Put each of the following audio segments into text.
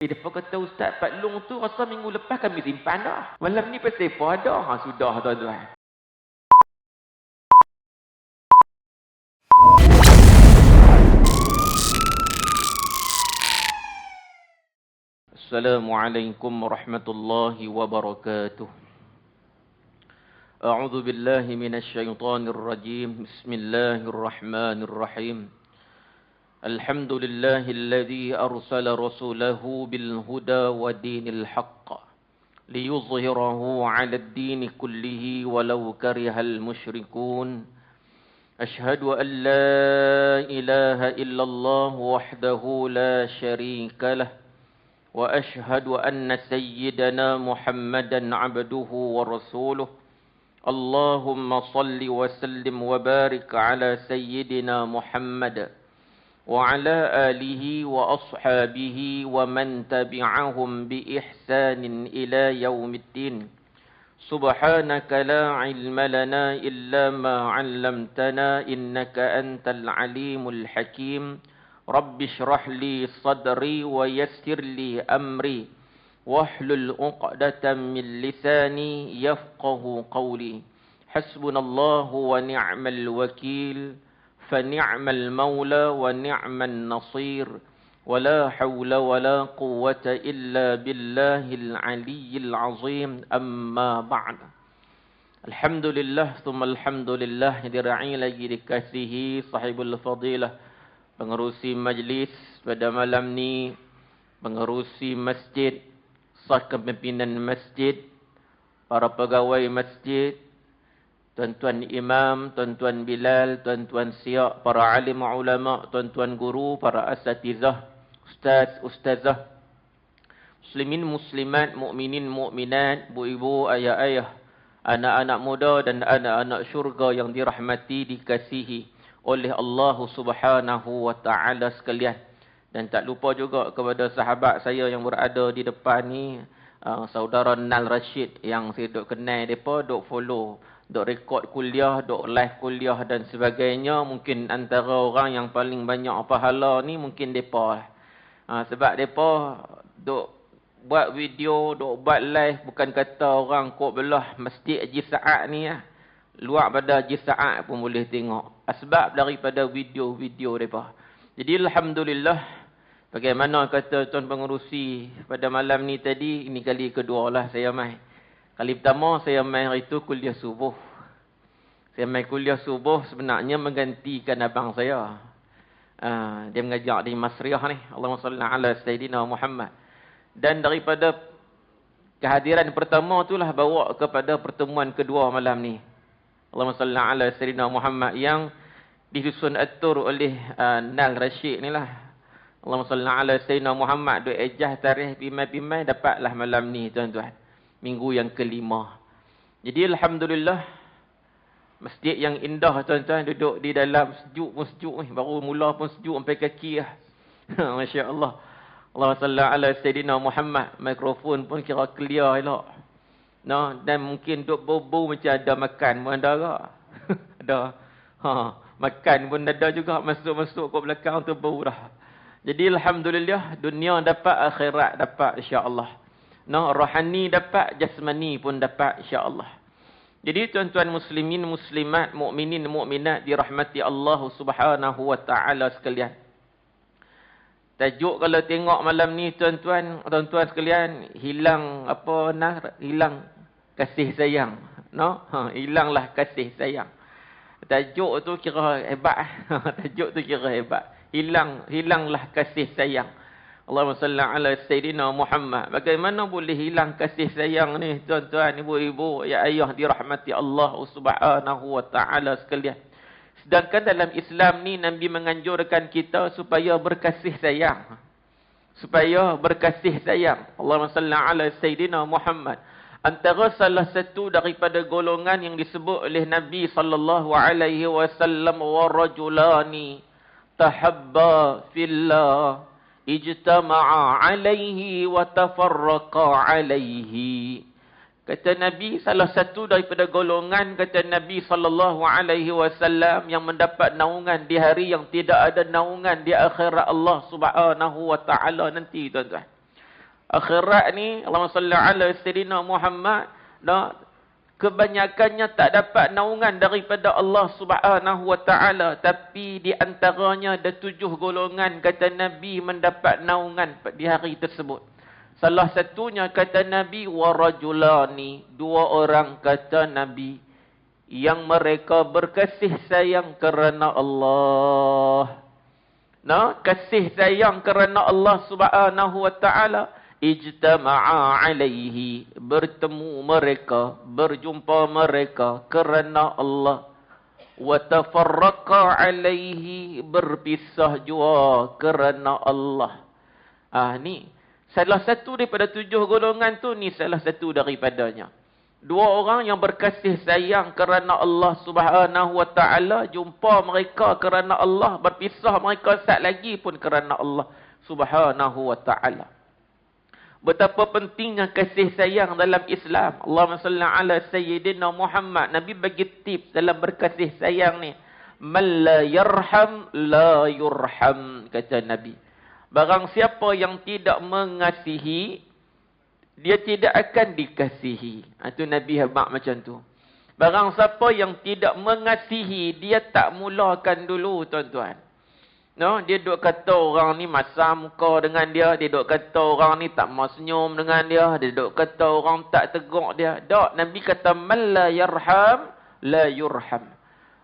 Depa kata, Ustaz, Pak Long tu rasa minggu lepas kami simpan dah. Malam ni pasal apa ada? Sudah, tuan-tuan. Assalamualaikum warahmatullahi wabarakatuh. A'udzu billahi minasyaitonir rajim. Bismillahirrahmanirrahim. Alhamdulillahilladzi arsala rasulahu bil huda wa dinil haqq liyuzhirahu 'alad dini kullihi walau karihal musyrikun. Ashhadu an la ilaha illallah wahdahu la syarika lah. وأشهد أن سيدنا محمدا عبده ورسوله اللهم صل وسلم وبارك على سيدنا محمد وعلى آله وأصحابه ومن تبعهم بإحسان إلى يوم الدين سبحانك لا علم لنا إلا ما علمتنا إنك أنت العليم الحكيم رب اشرح لي صدري ويسر لي أمري واحلل عقدة من لساني يفقه قولي حسبنا الله ونعم الوكيل فنعم المولى ونعم النصير ولا حول ولا قوة إلا بالله العلي العظيم أما بعد. Alhamdulillah thumma alhamdulillah dira'i lagi dikasihi sahibul fadilah, pengerusi majlis pada malam ni, pengerusi masjid, sah kepimpinan masjid, para pegawai masjid, tuan-tuan imam, tuan-tuan bilal, tuan-tuan siak, para alim ulama, tuan-tuan guru, para asatizah, ustaz, ustazah, muslimin, muslimat, mukminin, mukminat, ibu-ibu, ayah-ayah, anak-anak muda dan anak-anak syurga yang dirahmati, dikasihi oleh Allah Subhanahu wa taala sekalian. Dan tak lupa juga kepada sahabat saya yang berada di depan ni, saudara Nal Rashid, yang saya duk kenal depa, duk follow, duk rekod kuliah, duk live kuliah dan sebagainya. Mungkin antara orang yang paling banyak pahala ni mungkin depa. Sebab depa duk buat video, duk buat live, bukan kata orang kok belah masjid Haji Saad ni luar pada Haji Saad pun boleh tengok. Sebab daripada video-video mereka. Jadi Alhamdulillah, bagaimana kata tuan pengerusi pada malam ni tadi, ini kali kedua lah saya main. Kali pertama saya main hari tu kuliah subuh. Saya main kuliah subuh sebenarnya menggantikan abang saya. Dia mengajar di Masriah ni. Allahumma salli ala Sayyidina Muhammad. Dan daripada kehadiran pertama itulah bawa kepada pertemuan kedua malam ni. Allahumma salli ala Sayyidina Muhammad, yang disusun atur oleh Nal Rashid ni lah. Allahumma salli ala Sayyidina Muhammad, duk ejah tarikh pimai-pimai, dapatlah malam ni tuan-tuan. Minggu yang kelima. Jadi Alhamdulillah, masjid yang indah tuan-tuan, duduk di dalam sejuk pun sejuk ni. Baru mula pun sejuk sampai kaki lah. Masya Allah. Allahumma salli ala Sayyidina Muhammad. Mikrofon pun kira clear elok. No, dan mungkin duk bau-bau macam ada makan pun ada ke? Ada. Makan pun ada juga, masuk-masuk ke belakang tu bau dah. Jadi Alhamdulillah, dunia dapat, akhirat dapat insya-Allah. No, rohani dapat, jasmani pun dapat insya-Allah. Jadi tuan-tuan muslimin, muslimat, mukminin, mukminat dirahmati Allah Subhanahu wa taala sekalian. Tajuk kalau tengok malam ni tuan-tuan sekalian, hilang apa nah, hilang kasih sayang. No? Hilanglah kasih sayang. Tajuk tu kira hebat. Tajuk tu kira hebat. Hilanglah kasih sayang. Allahumma salli ala Sayyidina Muhammad. Bagaimana boleh hilang kasih sayang ni tuan-tuan, ibu-ibu, ya ayah dirahmati Allah Subhanahu wa taala sekalian. Sedangkan dalam Islam ni Nabi menganjurkan kita supaya berkasih sayang. Supaya berkasih sayang. Allahumma salli ala Sayyidina Muhammad. Antara salah satu daripada golongan yang disebut oleh Nabi sallallahu alaihi wasallam, wa rajulani tahabba fillah ijtama'a alaihi wa tafarraqa alaihi. Kata Nabi, salah satu daripada golongan, kata Nabi sallallahu alaihi wasallam, yang mendapat naungan di hari yang tidak ada naungan di akhirat Allah Subhanahu wa taala nanti tuan-tuan. Akhirat ni, Allahumma salli ala Sayyidina Muhammad, kebanyakannya tak dapat naungan daripada Allah Subhanahu wa taala, tapi di antaranya ada 7 golongan kata Nabi mendapat naungan di hari tersebut. Salah satunya kata Nabi warajulani, 2 orang kata Nabi yang mereka berkasih sayang kerana Allah. Kasih sayang kerana Allah Subhanahu wa taala. Ijtama'a alaihi, bertemu mereka, berjumpa mereka kerana Allah. Wa tafarraqa alaihi, berpisah jua kerana Allah. Ni salah satu daripada 7 golongan tu, ni salah satu daripadanya. 2 orang yang berkasih sayang kerana Allah Subhanahu wa taala, jumpa mereka kerana Allah, berpisah mereka sat lagi pun kerana Allah Subhanahu wa taala. Betapa pentingnya kasih sayang dalam Islam. Allahumma salli ala Sayyidina Muhammad. Nabi bagi tips dalam berkasih sayang ni. Man la yarham, la yurham, kata Nabi. Barang siapa yang tidak mengasihi, dia tidak akan dikasihi. Itu Nabi habaq macam tu. Barang siapa yang tidak mengasihi, dia tak mulakan dulu, tuan-tuan. Dia duk kata orang ni masam muka dengan dia. Dia duk kata orang ni tak mau senyum dengan dia. Dia duk kata orang tak teguk dia. Tak, Nabi kata, man la yarham, la yurham.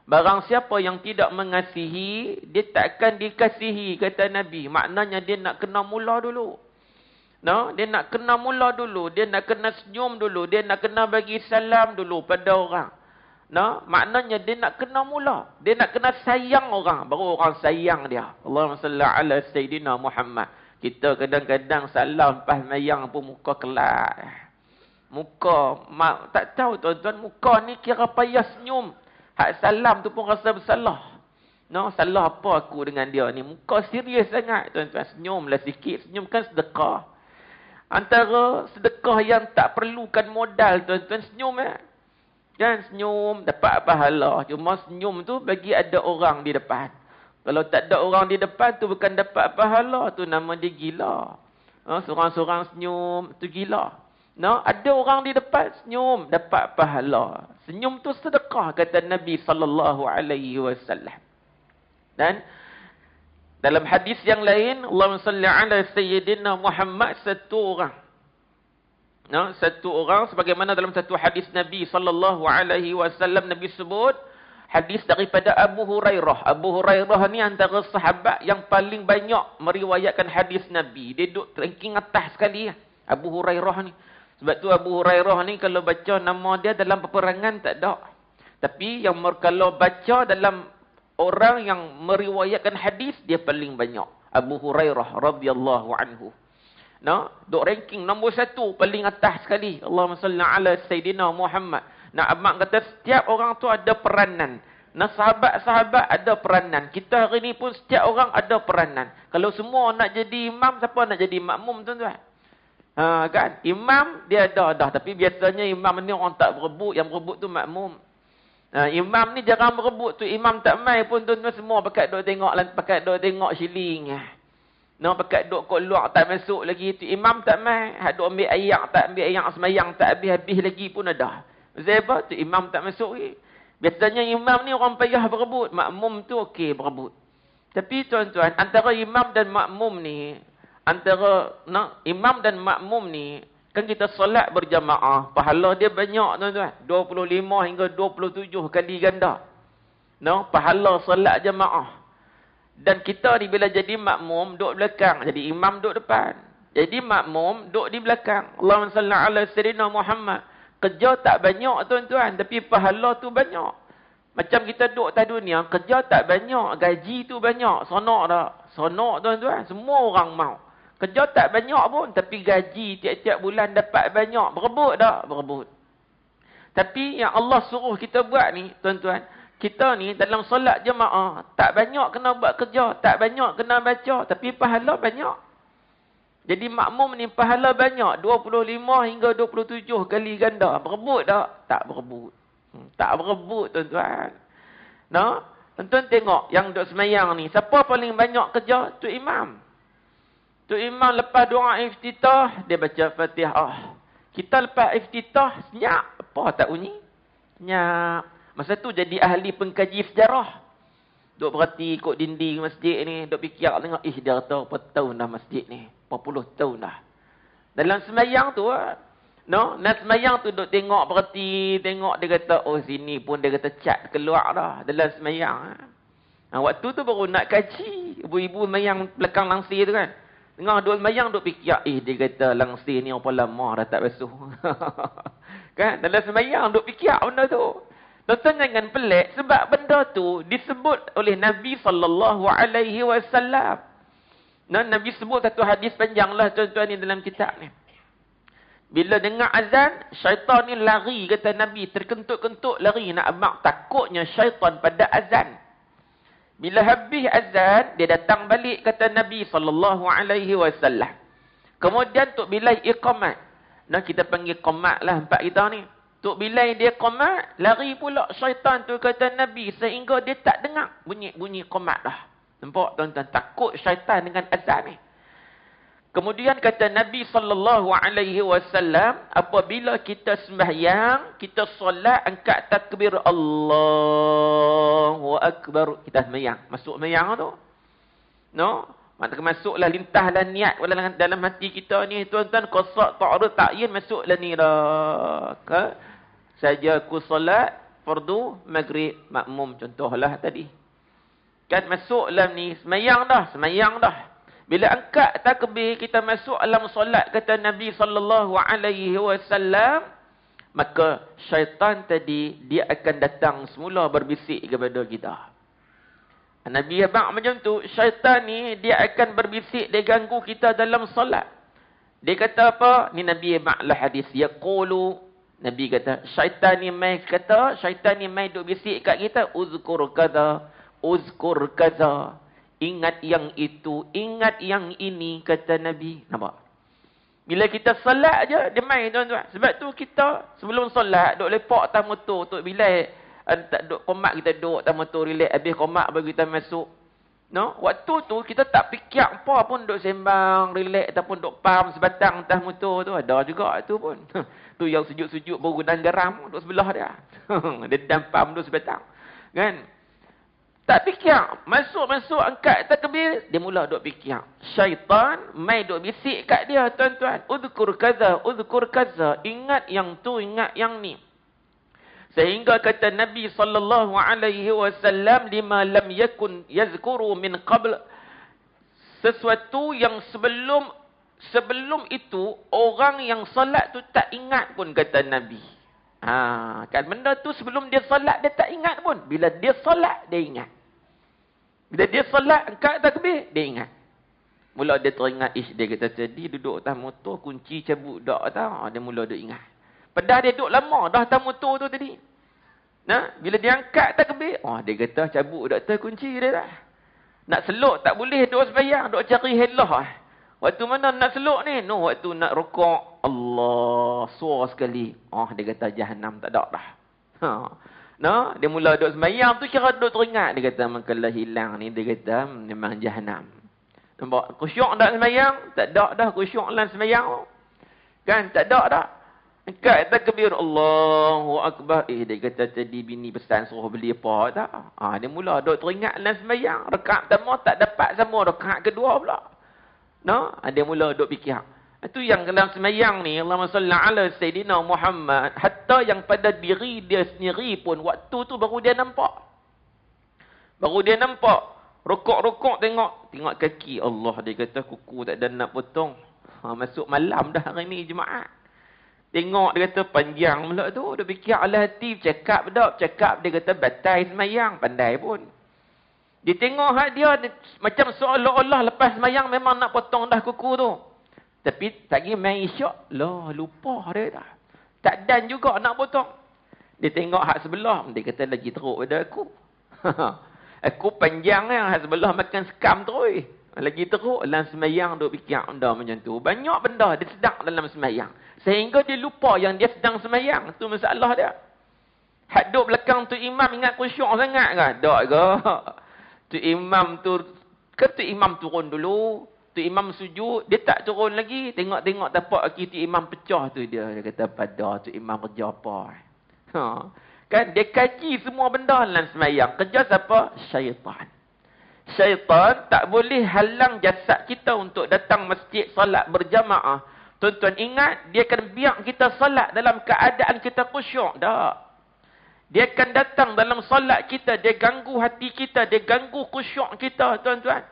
Barang siapa yang tidak mengasihi, dia tak akan dikasihi, kata Nabi. Maknanya dia nak kena mula dulu. Dia nak kena mula dulu. Dia nak kena senyum dulu. Dia nak kena bagi salam dulu pada orang. Maknanya dia nak kena mula. Dia nak kena sayang orang. Baru orang sayang dia. Allahumma salli ala Sayyidina Muhammad. Kita kadang-kadang salam pas mayang pun muka kelak. Muka, tak tahu tuan-tuan, muka ni kira payah senyum. Hak salam tu pun rasa bersalah. Salah apa aku dengan dia ni. Muka serius sangat tuan-tuan. Senyumlah sikit. Senyum kan sedekah. Antara sedekah yang tak perlukan modal tuan-tuan, senyum Kan senyum dapat pahala. Cuma senyum tu bagi ada orang di depan. Kalau tak ada orang di depan tu bukan dapat pahala. Tu nama dia gila. Seorang-seorang senyum tu gila. Ada orang di depan senyum dapat pahala. Senyum tu sedekah kata Nabi SAW. Dan dalam hadis yang lain, Allahumma salli ala Sayyidina Muhammad, 1 orang. 1 orang, sebagaimana dalam satu hadis Nabi SAW, Nabi sebut, hadis daripada Abu Hurairah. Abu Hurairah ni antara sahabat yang paling banyak meriwayatkan hadis Nabi. Dia duduk ranking atas sekali. Abu Hurairah ni. Sebab tu Abu Hurairah ni kalau baca nama dia dalam peperangan tak ada. Tapi yang kalau baca dalam orang yang meriwayatkan hadis, dia paling banyak. Abu Hurairah radhiyallahu anhu. Duk ranking nombor 1 paling atas sekali. Allahumma salli ala Sayyidina Muhammad. Abang kata setiap orang tu ada peranan. Sahabat-sahabat ada peranan. Kita hari ni pun setiap orang ada peranan. Kalau semua nak jadi imam, siapa nak jadi makmum tuan-tuan? Kan? Imam dia ada dah. Tapi biasanya imam ni orang tak berebut. Yang berebut tu makmum. Imam ni jarang berebut tu. Imam tak mai pun tuan-tuan semua pakat duk tengok shilling. Pakat duk kat luar tak masuk lagi tu. Imam tak mai. Hak duk ambil ayak semayang tak habis-habis lagi pun ada. Sebab tu imam tak masuk lagi. Biasanya imam ni orang payah berebut. Makmum tu okey berebut. Tapi tuan-tuan, antara imam dan makmum ni, imam dan makmum ni, kan kita solat berjamaah. Pahala dia banyak tuan-tuan. 25 hingga 27 kali ganda. Pahala solat jamaah. Dan kita ni bila jadi makmum, duduk belakang. Jadi imam duduk depan. Jadi makmum duduk di belakang. Allahumma salli ala Sayyidina Muhammad. Kerja tak banyak tuan-tuan. Tapi pahala tu banyak. Macam kita duduk atas dunia, kerja tak banyak. Gaji tu banyak. Sonok tak? Sonok tuan-tuan. Semua orang mau. Kerja tak banyak pun. Tapi gaji tiap-tiap bulan dapat banyak. Berebut tak? Berebut. Tapi yang Allah suruh kita buat ni, tuan-tuan. Kita ni dalam solat jemaah, tak banyak kena buat kerja, tak banyak kena baca, tapi pahala banyak. Jadi makmum ni pahala banyak, 25 hingga 27 kali ganda. Berebut tak? Tak berebut. Tak berebut tuan-tuan. Tuan-tuan tengok yang duk semayang ni, siapa paling banyak kerja? Tu imam. Tu imam lepas doa iftitah, dia baca Fatihah. Kita lepas iftitah, senyap. Apa tak bunyi? Senyap. Masa tu jadi ahli pengkaji sejarah. Duk berhati ikut dinding masjid ni. Duk fikir tengok, dia kata berapa tahun dah masjid ni. Berapa puluh tahun dah. Dalam semayang tu, no? Dan semayang tu duk tengok berhati. Tengok dia kata, oh sini pun dia kata cat keluar dah. Dalam semayang. Waktu tu baru nak kaji. Ibu-ibu semayang belakang langsir tu kan. Tengah duk semayang duk fikir, dia kata langsir ni apa lama dah tak basuh. Kan? Dalam semayang duk fikir benda tu. Tuan-tuan jangan pelik sebab benda tu disebut oleh Nabi SAW. Nabi sebut satu hadis panjang lah tuan-tuan ni dalam kitab ni. Bila dengar azan, syaitan ni lari, kata Nabi, terkentuk-kentuk lari nak abang. Takutnya syaitan pada azan. Bila habis azan, dia datang balik, kata Nabi SAW. Kemudian Tok Bilal iqamat. Kita panggil qamat lah empat kita ni. Tok Bilal dia qamat, lari pula syaitan tu, kata Nabi, sehingga dia tak dengar bunyi qamat dah. Nampak tuan-tuan, takut syaitan dengan azan ni. Kemudian kata Nabi SAW, apabila kita sembahyang, kita solat, angkat takbir Allahu Akbar. Kita sembahyang. Masuk sembahyang tu. No? Masuklah, lintahlah niat dalam hati kita ni. Tuan-tuan, qasak, ta'arud, ta'yin, masuklah ni dah. Saja aku solat, fardu, maghrib, makmum. Contohlah tadi. Kan masuklah ni, sembahyang dah. Bila angkat takbir, kita masuk alam solat, kata Nabi SAW, maka syaitan tadi, dia akan datang semula berbisik kepada kita. Nabi abang macam tu, syaitan ni, dia akan berbisik, dia ganggu kita dalam solat. Dia kata apa? Ni Nabi abang lah hadis. Yaqulu, Nabi kata, syaitan ni mai duk bisik kat kita, uzkur kaza. Ingat yang itu, ingat yang ini, kata Nabi. Nampak? Bila kita solat je, dia main tuan-tuan. Sebab tu kita, sebelum solat, duk lepak atas motor. Tok Bilal, duk komat kita duk atas motor, relax. Habis komat bagi kita masuk. No? Waktu tu, kita tak fikir apa pun, duk sembang, relax, ataupun duk pam sebatang atas motor tu. Ada juga tu pun. Tu yang sujud-sujud baru dan garam, duk sebelah dia. Dia dampam duk sebatang. Kan? Tak fikir. Masuk, angkat takbir. Dia mula duk fikir. Syaitan mai duk bisik kat dia, tuan-tuan. Uzkur kaza. Ingat yang tu, ingat yang ni. Sehingga kata Nabi SAW, lima lam yakun yazkuru min qabl. Sesuatu yang sebelum itu, orang yang salat tu tak ingat pun, kata Nabi. Kan benda tu sebelum dia salat, dia tak ingat pun. Bila dia salat, dia ingat. Bila dia salat, angkat takbir, dia ingat. Mula dia teringat, dia kata tadi duduk atas motor, kunci cabut dak tau. Dia mula dia ingat. Padahal dia duduk lama dah atas motor tu tadi. Bila dia angkat takbir, dia kata cabut dak tu kunci dia dah. Nak seluk tak boleh, duk sembahyang, duk cari helah. Waktu mana nak seluk ni? Waktu nak rukuk, Allah, suara sekali. Dia kata Jahannam tak ada dah. Dia mula duk sembahyang tu, kira duk teringat. Dia kata, kalau hilang ni, dia kata, memang Jahannam. Nampak? Khusyuk tak sembahyang? Tak ada dah khusyuk dalam sembahyang. Kan? Tak ada dah. Angkat takbir, Allahu Akbar. Dia kata, tadi bini pesan suruh beli apa tak? Dia mula duk teringat dalam sembahyang. Rakaat pertama tak dapat sama, rakaat kedua pula. Dia mula duk fikir. Itu yang dalam semayang ni, Allahumma salli ala Sayyidina Muhammad, hatta yang pada diri dia sendiri pun, waktu tu baru dia nampak. Rukuk-rukuk tengok kaki. Allah, dia kata kuku tak ada nak potong. Masuk malam dah hari ni Jumaat. Tengok, dia kata panjang pula tu. Dia fikir ala hati, cakap. Dia kata batai semayang. Pandai pun. Dia tengok dia macam seolah-olah lepas semayang memang nak potong dah kuku tu. Tapi tak pergi main isyak. Lupa dia dah. Tak dan juga nak potong. Dia tengok hak sebelah. Dia kata lagi teruk pada aku. Aku panjang yang hak sebelah makan sekam terus. Lagi teruk dalam semayang duk fikir benda macam tu. Banyak benda dia sedang dalam semayang. Sehingga dia lupa yang dia sedang semayang. Itu masalah dia. Hak duk belakang tu imam ingat khusyuk sangat ke? Tak ke? Tu imam tu, ke tu imam turun dulu. Tu imam sujud, dia tak turun lagi. Tengok-tengok tapak kaki tu imam pecah tu dia. Dia kata, pada tu imam kerja apa? Kan dia kaji semua benda dalam semayang. Kerja siapa? Syaitan. Syaitan tak boleh halang jasad kita untuk datang masjid salat berjamaah. Tuan-tuan ingat, dia akan biar kita salat dalam keadaan kita khusyuk. Tak. Dia akan datang dalam salat kita, dia ganggu hati kita, dia ganggu khusyuk kita, tuan-tuan.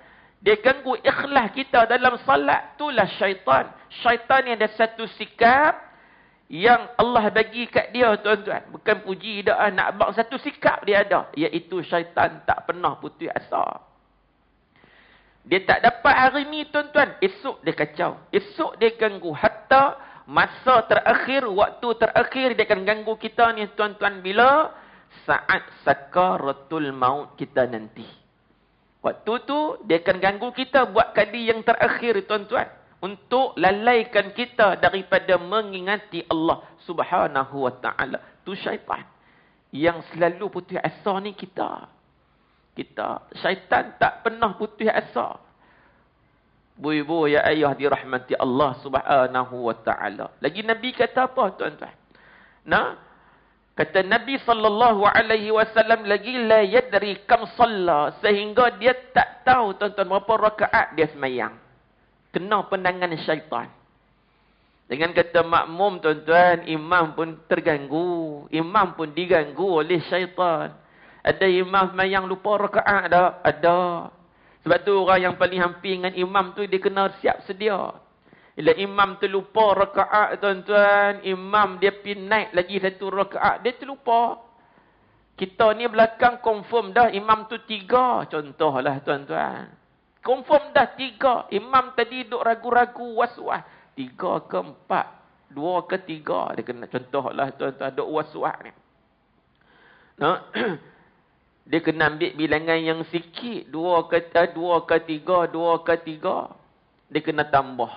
Dia ganggu ikhlas kita dalam salat. Itulah syaitan. Syaitan yang ada satu sikap yang Allah bagi kat dia, tuan-tuan. Bukan puji dah, nak abang satu sikap dia ada. Iaitu syaitan tak pernah putus asa. Dia tak dapat hari ni, tuan-tuan. Esok dia kacau. Esok dia ganggu. Hatta masa terakhir, waktu terakhir dia akan ganggu kita ni, tuan-tuan. Bila? Saat sakaratul maut kita nanti. Waktu tu, dia akan ganggu kita buat kali yang terakhir, tuan-tuan. Untuk lalaikan kita daripada mengingati Allah Subhanahu wa ta'ala. Tu syaitan. Yang selalu putus asa ni kita. Syaitan tak pernah putus asa. Bu-ibu ya ayah dirahmati Allah Subhanahu wa ta'ala. Lagi Nabi kata apa, tuan-tuan? Kata Nabi SAW lagi, la yadri kam salla. Sehingga dia tak tahu, tuan-tuan, berapa rakaat dia semayang. Kena pandangan syaitan. Dengan kata makmum, tuan-tuan, imam pun terganggu. Imam pun diganggu oleh syaitan. Ada imam semayang lupa rakaat tak? Ada. Sebab tu orang yang paling hampir dengan imam tu, dia kena siap sedia. Bila imam terlupa rakaat, tuan-tuan, imam dia pergi naik lagi satu rakaat, dia terlupa. Kita ni belakang confirm dah imam tu 3. Contohlah, tuan-tuan. Confirm dah 3. Imam tadi duk ragu-ragu, was-was. 3 ke 4? 2 ke 3? Dia kena contohlah, tuan-tuan, duk was-was ni. Dia kena ambil bilangan yang sikit. 2 ke 3, 2 ke 3. Dia kena tambah.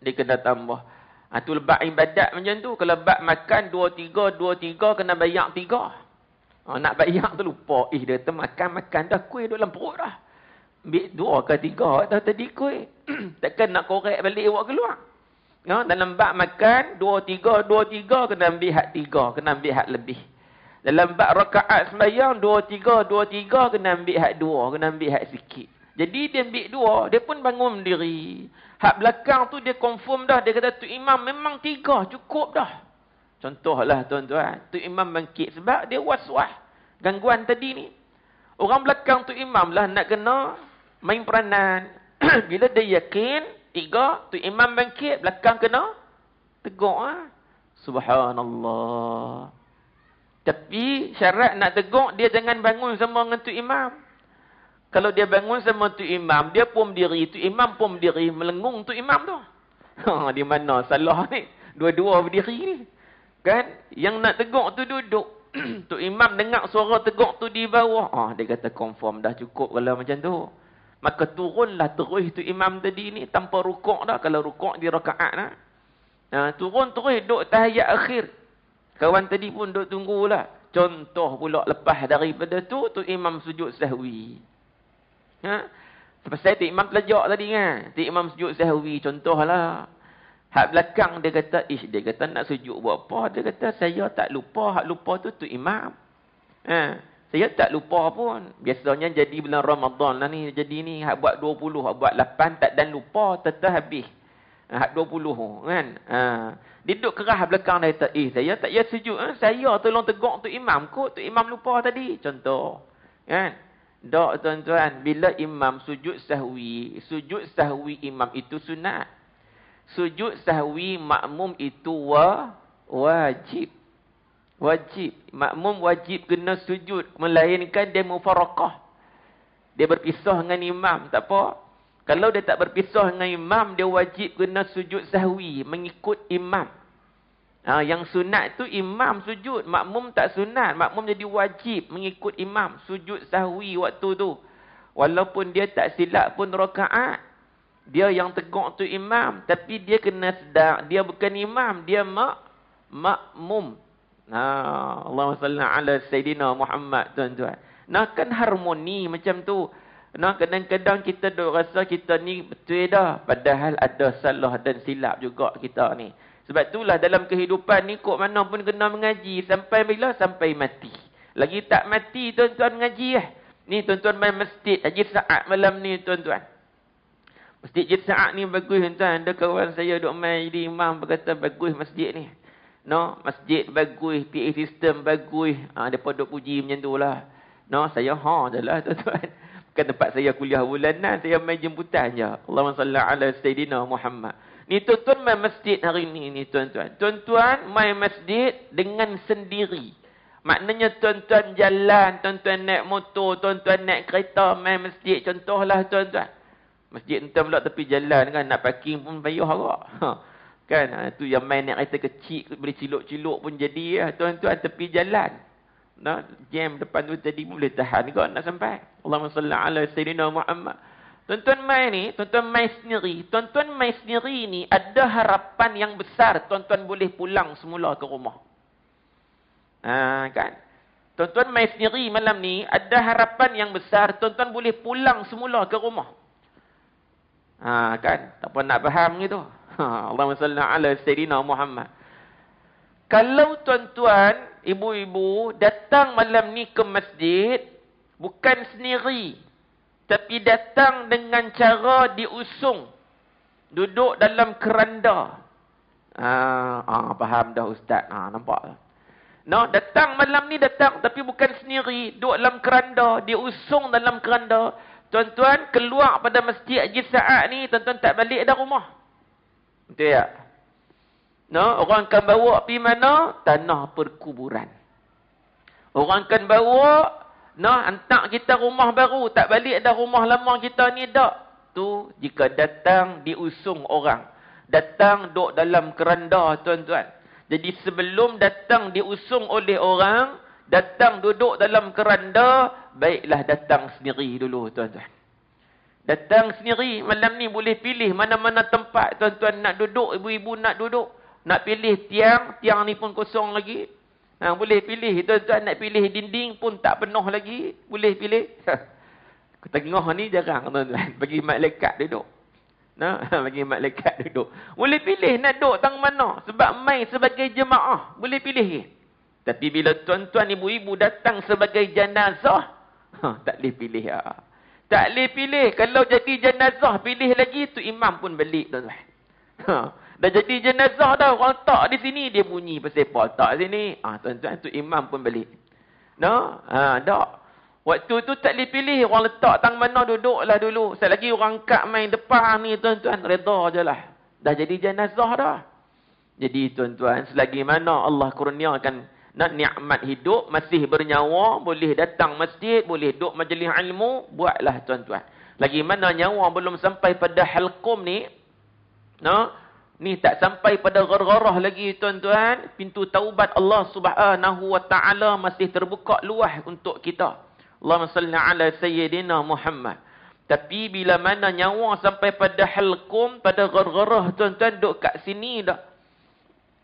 Tu bab ibadat macam tu. Kalau bab makan 2-3 kena bayar 3. Nak bayar tu lupa. Dia kata makan dah kuih dalam perut dah. Ambil 2 ke 3 dah tadi kuih. Takkan nak korek balik awak keluar. Dalam bab makan 2-3 kena ambil hak 3. Kena ambil hak lebih. Dalam bab rakaat sembahyang 2-3 kena ambil hak 2. Kena ambil hak sikit. Jadi dia ambil 2. Dia pun bangun berdiri. Hak belakang tu dia confirm dah. Dia kata tu imam memang 3. Cukup dah. Contohlah, tuan-tuan. Tu imam bangkit sebab dia was-was. Gangguan tadi ni. Orang belakang tu imam lah nak kena main peranan. Bila dia yakin 3, tu imam bangkit. Belakang kena tegur. Subhanallah. Tapi syarat nak tegur, dia jangan bangun sama dengan tu imam. Kalau dia bangun sama tu imam, dia pun berdiri, tu imam pun berdiri, melengung tu imam tu. Di mana salah ni? Dua-dua berdiri ni. Kan? Yang nak tegur tu duduk. Tu imam dengar suara tegur tu di bawah. Dia kata confirm dah cukup kalau macam tu. Maka turunlah terus tu imam tadi ni tanpa rukuk dah. Kalau rukuk di rakaat dah. Turun terus duduk tahiyat akhir. Kawan tadi pun duduk tunggulah. Contoh pula lepas daripada tu imam sujud sahwi. Sebab tu imam pelajak tadi kan. Tu imam sujud sahwi. Contohlah. Hak belakang dia kata, dia kata nak sujud buat apa? Dia kata, saya tak lupa. Hak lupa tu imam. Saya tak lupa pun. Biasanya jadi bulan Ramadan lah ni. Jadi ni, hak buat 20, hak buat 8, tak dan lupa, tetap habis. Hak 20 kan. Dia duduk kerah belakang dia kata, saya tak payah sujud. Saya tolong tegur tu imam kot. Tu imam lupa tadi. Contoh. Kan? Tak, tuan-tuan. Bila imam sujud sahwi imam itu sunat. Sujud sahwi makmum itu wajib. Wajib. Makmum wajib kena sujud. Melainkan dia mufarakah. Dia berpisah dengan imam. Tak apa. Kalau dia tak berpisah dengan imam, dia wajib kena sujud sahwi. Mengikut imam. Yang sunat tu imam sujud. Makmum tak sunat. Makmum jadi wajib mengikut imam. Sujud sahwi waktu tu. Walaupun dia tak silap pun rakaat. Dia yang tegur tu imam. Tapi dia kena sedar. Dia bukan imam. Dia makmum. Allahumma salli ala Sayyidina Muhammad, tuan-tuan. Kan harmoni macam tu. Kadang-kadang kita duk rasa kita ni betul dah. Padahal ada salah dan silap juga kita ni. Sebab itulah dalam kehidupan ni kok mana pun kena mengaji. Sampai bila? Sampai mati. Lagi tak mati tuan-tuan mengaji lah. Ni tuan-tuan main masjid. Haji Saat malam ni tuan-tuan. Masjid Haji Saat ni bagus tuan. Ada kawan saya duk main jadi imam berkata bagus masjid ni. Masjid bagus. PA system bagus. Mereka duk puji macam tu lah. Saya je lah tuan-tuan. Bukan tempat saya kuliah bulanan. Saya main jemputan je. Allahumma salli ala Sayyidina Muhammad. Ni tuan-tuan main masjid hari ni tuan-tuan. Tuan-tuan main masjid dengan sendiri. Maknanya tuan-tuan jalan, tuan-tuan naik motor, tuan-tuan naik kereta, main masjid. Contohlah tuan-tuan. Masjid tuan pula tepi jalan kan. Nak parking pun payah agak. Kan? Tu yang main naik kereta kecil, boleh ciluk-ciluk pun jadi. Tuan-tuan tepi jalan. Jam depan tu jadi pun boleh tahan kau nak sampai. Allahumma salli ala Sayyidina Muhammad. Tuan-tuan main ni, tuan-tuan main sendiri. Tuan-tuan main sendiri ni ada harapan yang besar. Tuan-tuan boleh pulang semula ke rumah. Kan? Tuan-tuan main sendiri malam ni, ada harapan yang besar. Tuan-tuan boleh pulang semula ke rumah. Kan? Tak apa nak faham gitu. Allahumma salli ala Sayyidina Muhammad. Kalau tuan-tuan, ibu-ibu datang malam ni ke masjid, bukan sendiri. Tapi datang dengan cara diusung. Duduk dalam keranda. Faham dah Ustaz. Nampak? Datang malam ni datang. Tapi bukan sendiri. Duduk dalam keranda. Diusung dalam keranda. Tuan-tuan keluar pada masjid Haji Saat ni. Tuan-tuan tak balik dah rumah. Betul tak? Orang akan bawa pergi mana? Tanah perkuburan. Orang akan bawa, hantar kita rumah baru. Tak balik dah rumah lama kita ni tak. Tu jika datang diusung orang. Datang duduk dalam keranda tuan-tuan. Jadi sebelum datang diusung oleh orang, datang duduk dalam keranda, baiklah datang sendiri dulu tuan-tuan. Datang sendiri, malam ni boleh pilih mana-mana tempat tuan-tuan nak duduk, ibu-ibu nak duduk. Nak pilih tiang ni pun kosong lagi. Boleh pilih tuan-tuan, nak pilih dinding pun tak penuh lagi. Boleh pilih. Tengah ni jarang tuan-tuan. Bagi malaikat duduk. Bagi malaikat duduk. Boleh pilih nak duduk tang mana. Sebab mai sebagai jemaah. Boleh pilih. Tapi bila tuan-tuan ibu-ibu datang sebagai jenazah, tak boleh pilih. Tak boleh pilih. Kalau jadi jenazah, pilih lagi, tu imam pun balik tuan-tuan. Dah jadi jenazah dah. Orang letak di sini, dia bunyi pasal apa letak sini. Tuan-tuan, tu imam pun balik. Tak. Waktu tu tak boleh pilih. Orang letak tang mana duduklah dulu. Selagi orang angkat main depan ni, tuan-tuan, reda je lah. Dah jadi jenazah dah. Jadi tuan-tuan, selagi mana Allah kurniakan nikmat hidup, masih bernyawa, boleh datang masjid, boleh duduk majlis ilmu, buatlah tuan-tuan. Lagi mana nyawa belum sampai pada halqum ni, ni tak sampai pada ghargharah lagi tuan-tuan. Pintu taubat Allah Subhanahu wa taala masih terbuka luas untuk kita. Allahumma salli ala Sayyidina Muhammad. Tapi bila mana nyawa sampai pada halqum, pada ghargharah tuan-tuan duduk kat sini dah.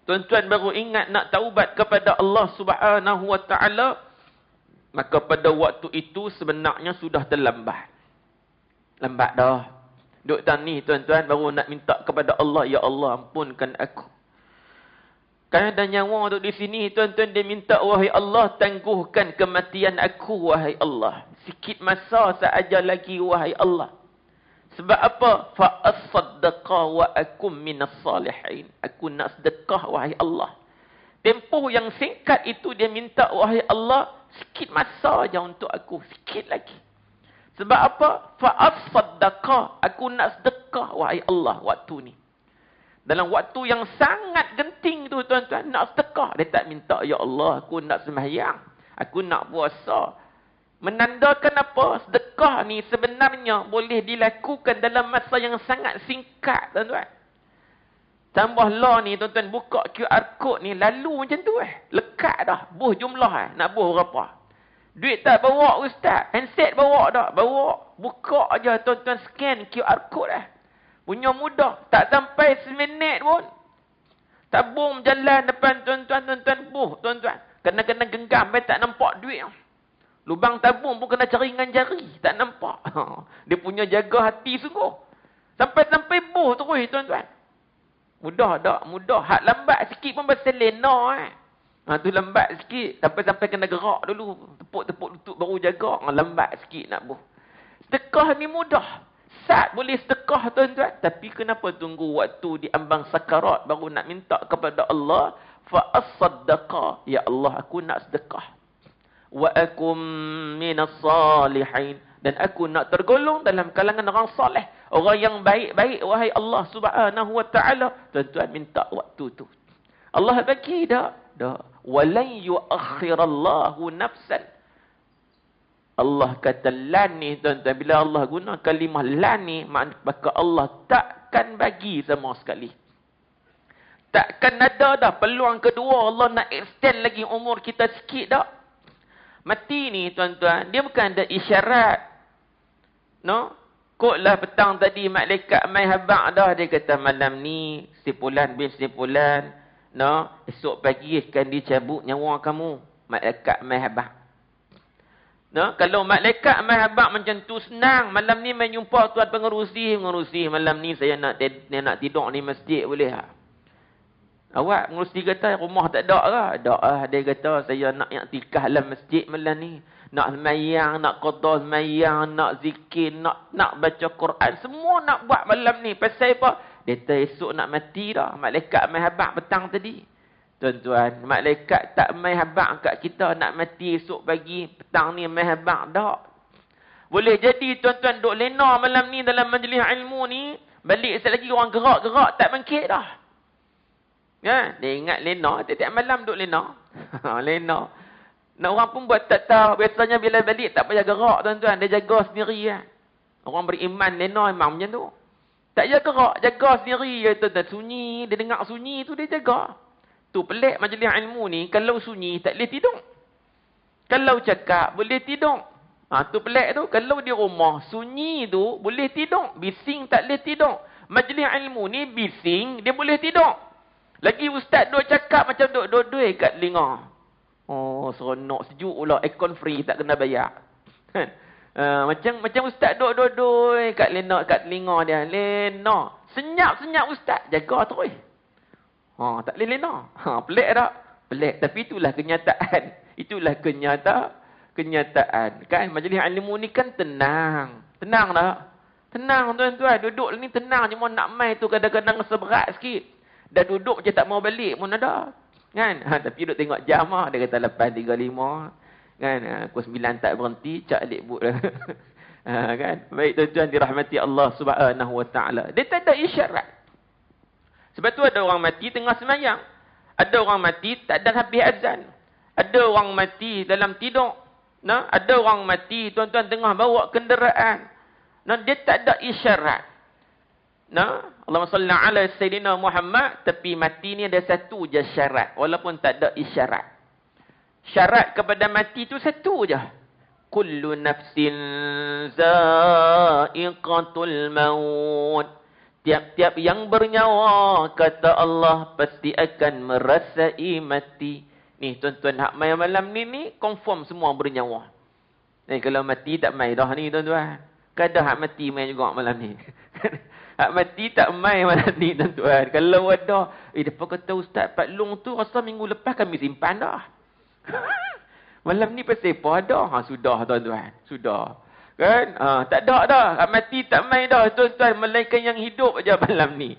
Tuan-tuan baru ingat nak taubat kepada Allah Subhanahu wa taala, maka pada waktu itu sebenarnya sudah terlambat. Lambat dah. Duk ni tuan-tuan baru nak minta kepada Allah, ya Allah ampunkan aku. Kan ada nyawa duduk di sini tuan-tuan, dia minta, wahai Allah tangguhkan kematian aku wahai Allah. Sikit masa sahaja lagi wahai Allah. Sebab apa? Fa as-saddaqa wa akum minas salihin. Aku nak sedekah wahai Allah. Tempoh yang singkat itu dia minta, wahai Allah sikit masa aja untuk aku, sikit lagi. Sebab apa? Fa'as-saddaqa. Aku nak sedekah, wahai Allah, waktu ni. Dalam waktu yang sangat genting tu, tuan-tuan, nak sedekah. Dia tak minta, ya Allah, aku nak sembahyang. Aku nak puasa. Menandakan apa? Sedekah ni sebenarnya boleh dilakukan dalam masa yang sangat singkat, tuan-tuan. Tambahlah ni, tuan-tuan, buka QR code ni, lalu macam tu lekat dah. Buh jumlah nak buh berapa. Duit tak bawa ustaz. Handset bawa tak? Bawa. Buka aja tuan-tuan, scan QR code Punya mudah. Tak sampai seminit pun. Tabung jalan depan tuan-tuan, buh tuan-tuan. Kena genggam, tak nampak duit. Lubang tabung pun kena cari dengan jari. Tak nampak. Dia punya jaga hati sungguh. Sampai-sampai boh terus tuan-tuan. Mudah tak? Mudah. Hak lambat sikit pun pasal lena. Tu lambat sikit. Sampai-sampai kena gerak dulu. Tepuk-tepuk lutut baru jaga. Lambat sikit nak boh. Sedekah ni mudah. Sat boleh sedekah tuan-tuan. Tapi kenapa tunggu waktu di ambang sakarat baru nak minta kepada Allah. Fa'as-saddaqa. Ya Allah, aku nak sedekah. Wa akum minas salihin. Dan aku nak tergolong dalam kalangan orang soleh. Orang yang baik-baik. Wahai Allah subhanahu wa ta'ala. Tuan-tuan minta waktu tu. Allah bagi tak? Tak. Walan yuakhirallahu nafsan. Allah kata lan ni tuan-tuan. Bila Allah guna kalimah lan ni. Maka Allah takkan bagi sama sekali. Takkan ada dah peluang kedua. Allah nak extend lagi umur kita sikit tak? Mati ni tuan-tuan. Dia bukan ada isyarat. No? Koklah petang tadi malaikat mai habaq dah. Dia kata malam ni simpulan bin simpulan. No? Esok pagi akan dicabut nyawa kamu. Malaikat mai habaq. No? Kalau malaikat mai habaq macam tu senang. Malam ni mai jumpa tuan pengerusi. Malam ni saya nak tidur di masjid boleh tak? Awak pengerusi kata rumah tak ada ke? Tak lah. Dia kata saya nak iktikaf dalam masjid malam ni. Nak semayang, nak qada semayang, nak zikir, nak baca Quran. Semua nak buat malam ni. Pasal apa? Dia kata esok nak mati dah. Malaikat mai habaq petang tadi. Tuan-tuan, malaikat tak mai habaq kat kita nak mati esok pagi. Petang ni mai habaq tak. Boleh jadi tuan-tuan duk lena malam ni dalam majlis ilmu ni. Balik sekali lagi orang gerak-gerak tak bangkit dah. Ya, dia ingat lena, tiap-tiap malam duk lena. Lena. Nak orang pun buat tak tahu. Biasanya bila balik tak payah gerak tuan-tuan. Dia jaga sendiri kan. Orang beriman lena memang macam tu. Tak payah gerak, jaga sendiri. Tuan-tuan sunyi, dia dengar sunyi tu dia jaga. Tu pelik majlis ilmu ni. Kalau sunyi tak boleh tidur. Kalau cakap boleh tidur. Tu pelik tu. Kalau di rumah sunyi tu boleh tidur. Bising tak boleh tidur. Majlis ilmu ni bising dia boleh tidur. Lagi ustaz duk cakap macam duk kat telinga. Oh, seronok sejuk pula. Aircon free tak kena bayar. Kan? Macam ustaz duk kat telinga dia. Lena. Senyap ustaz. Jaga terus. Tak boleh lena. Pelik tak? Pelik. Tapi itulah kenyataan. Itulah kenyataan. Kan? Majlis ilmu ni kan tenang. Tenang tak? Tenang tuan-tuan. Duduk ni tenang. Cuma nak mai tu kadang-kadang seberat sikit. Dah duduk je tak mau balik pun ada. Kan? Tapi duduk tengok jam lah. Dia kata 8.35. Kan? Pukul 9 tak berhenti. Cak alik but lah. Kan? Baik tuan-tuan dirahmati Allah subhanahu wa ta'ala. Dia tak ada isyarat. Sebab tu ada orang mati tengah semayang. Ada orang mati tak ada habis azan. Ada orang mati dalam tidur. Nah, ada orang mati tuan-tuan tengah bawa kenderaan. Nah, dia tak ada isyarat. Nah, Allahumma salli ala Sayyidina Muhammad. Tapi mati ni ada satu je syarat. Walaupun tak ada isyarat. Syarat kepada mati tu satu je. Kullu nafsin za'iqatul maut. Tiap-tiap yang bernyawa, kata Allah, pasti akan merasai mati. Ni tuan-tuan, hak mai malam ni confirm semua bernyawa. Kalau mati tak mai dah ni tuan-tuan. Kadang hak mati mai juga malam ni. Hak mati tak mai malam ni tuan-tuan. Kalau ada, depa kata Ustaz Pak Long tu rasa minggu lepas kami simpan dah. Malam ni pasal apa ada? Sudah tuan-tuan. Sudah. Kan? Tak ada dah. Hak mati tak mai dah tuan-tuan. Melainkan yang hidup aja malam ni.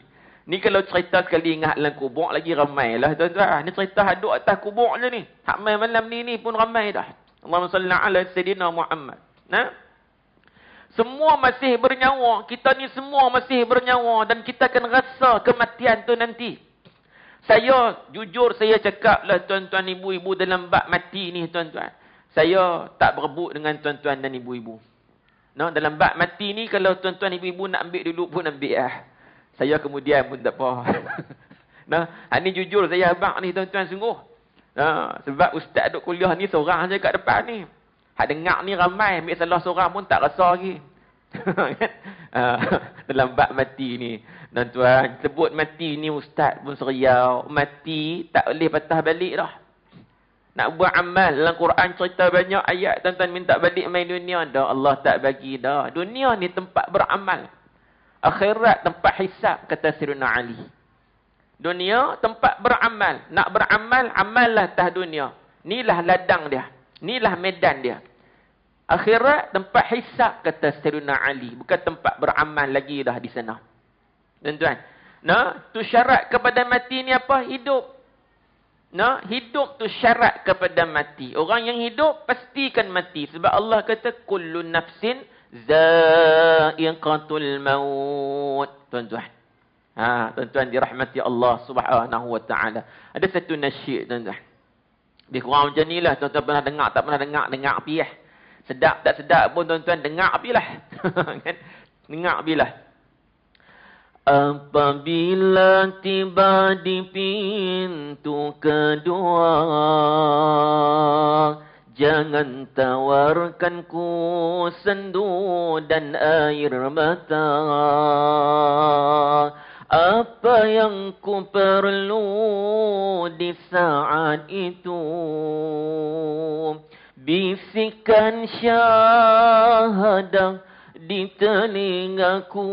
Ni kalau cerita sekali ingat dalam kubur lagi ramai lah tuan-tuan. Ni cerita haduk atas kubur je ni. Hak mai malam ni pun ramai dah. Allahumma salli ala Sayyidina Muhammad. Nah? Semua masih bernyawa. Kita ni semua masih bernyawa. Dan kita akan rasa kematian tu nanti. Saya, jujur saya cakap lah tuan-tuan ibu-ibu dalam bab mati ni tuan-tuan. Saya tak berebut dengan tuan-tuan dan ibu-ibu. No, dalam bab mati ni kalau tuan-tuan ibu-ibu nak ambil dulu pun ambil lah. Saya kemudian pun tak apa. Nah, ni jujur saya abang ni tuan-tuan sungguh. Sebab ustaz duk kuliah ni seorang je kat depan ni. Hak dengar ni ramai, ambil salah seorang pun tak rasa lagi. Dalam bab mati ni. Tuan-tuan, sebut mati ni ustaz pun seriau. Mati tak boleh patah balik dah. Nak buat amal. Dalam Quran cerita banyak ayat tuan-tuan minta balik main dunia. Dah Allah tak bagi dah. Dunia ni tempat beramal. Akhirat tempat hisab, kata Sayyidina Ali. Dunia tempat beramal. Nak beramal, amallah atas dunia. Inilah ladang dia. Inilah medan dia. Akhirat tempat hisab, kata Sayyidina Ali. Bukan tempat beramal lagi dah di sana. Tuan-tuan. Nah, tu syarat kepada mati ni apa? Hidup. Nah, hidup tu syarat kepada mati. Orang yang hidup pastikan mati. Sebab Allah kata kullu nafsin za'iqatul maut. Tuan-tuan. Tuan-tuan dirahmati Allah Subhanahu wa taala. Ada satu nasyid tuan-tuan. Dia kurang macam nilah, tuan-tuan pernah dengar tak pernah dengar api lah. Sedap tak sedap pun tuan-tuan dengar apilah. Kan? Dengar apilah. Apabila tiba di pintu kedua, jangan tawarkanku sendu dan air mata. Apa yang ku perlu di saat itu, bisikan syahadah di telingaku.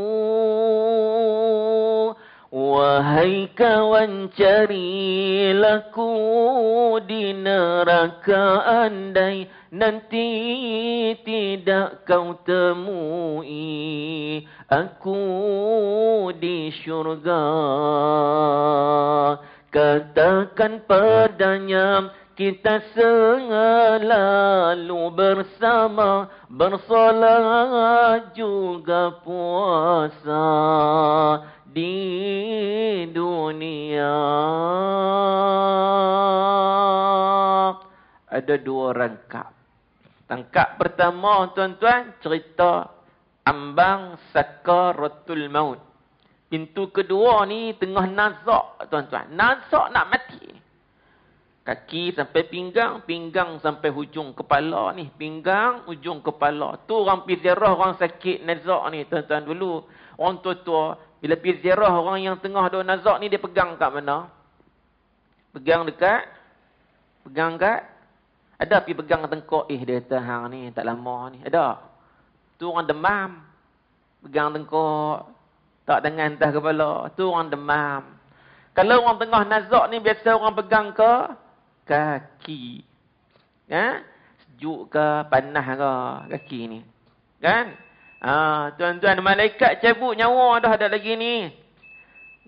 Wahai kawan, carilah ku di neraka andai nanti tidak kau temui aku di syurga. Katakan padanya, kita selalu bersama, bersolat juga puasa di dunia. Ada dua rangkap. Rangkap pertama tuan-tuan, cerita ambang sakaratul maut. Pintu kedua ni tengah nazak tuan-tuan. Nazak nak mati. Kaki sampai pinggang, pinggang sampai hujung kepala ni. Pinggang, hujung kepala. Tu orang pergi ziarah orang sakit nazak ni tuan-tuan dulu. Orang tua-tua, bila pergi ziarah orang yang tengah ada nazak ni, dia pegang kat mana? Pegang dekat? Pegang kat? Ada pergi pegang tengkok. Dia kata, hang ni tak lama ni. Ada. Tu orang demam. Pegang tengkok. Tak tangan atas kepala. Tu orang demam. Kalau orang tengah nazak ni, biasa orang pegang ke kaki. Sejuk ke, panas ke kaki ni. Kan? Tuan-tuan, malaikat cabut nyawa dah ada lagi ni.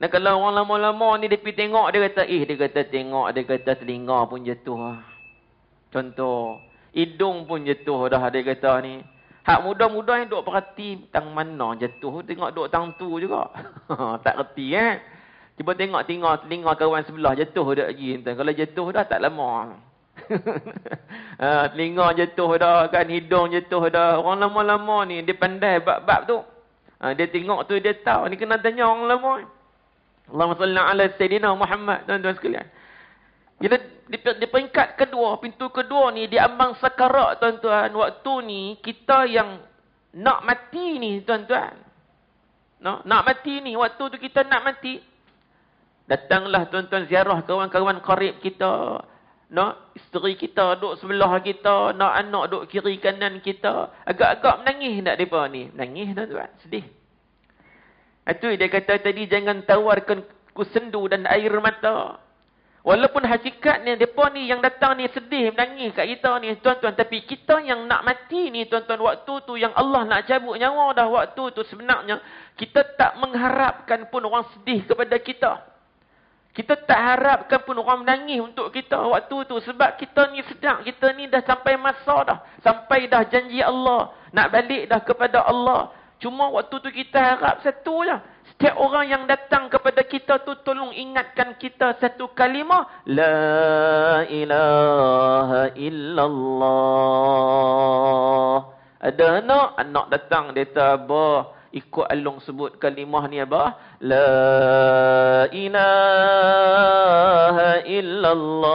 Dan kalau orang lama-lama ni dia pergi tengok, dia kata, dia kata tengok, dia kata telinga pun jatuh. Contoh, hidung pun jatuh dah, dia kata ni. Hak muda-muda yang duk perhati tang mana jatuh, tengok duk tang tu juga. Tak reti kan? Cuba tengok telinga kawan sebelah jatuh dah lagi. Kalau jatuh dah tak lama. Telinga jatuh dah kan, hidung jatuh dah. Orang lama-lama ni dia pandai bab-bab tu. Dia tengok tu dia tahu. Ni kena tanya orang lama. Allahumma salli ala Sayyidina Muhammad, tuan-tuan sekalian. Bila di peringkat kedua, pintu kedua ni dia ambang sakarat tuan-tuan. Waktu ni kita yang nak mati ni tuan-tuan. Nak mati ni, waktu tu kita nak mati. Datanglah tuan-tuan ziarah kawan-kawan qarib kita. Isteri kita duduk sebelah kita. Anak duduk kiri kanan kita. Agak-agak menangis tak mereka ni? Menangis tuan-tuan. Sedih. Itu dia kata tadi, jangan tawarkan ku sendu dan air mata. Walaupun hakikatnya mereka ni yang datang ni sedih, menangis kat kita ni tuan-tuan. Tapi kita yang nak mati ni tuan-tuan, waktu tu yang Allah nak cabut nyawa dah. Waktu tu sebenarnya kita tak mengharapkan pun orang sedih kepada kita. Kita tak harapkan pun orang menangis untuk kita waktu tu. Sebab kita ni sedang, kita ni dah sampai masa dah. Sampai dah janji Allah. Nak balik dah kepada Allah. Cuma waktu tu kita harap satu je. Setiap orang yang datang kepada kita tu, tolong ingatkan kita satu kalimah. La ilaha illallah. Ada anak datang, dia kata, Abah, ikut Alung sebut kalimah ni apa? La ilaha illallah.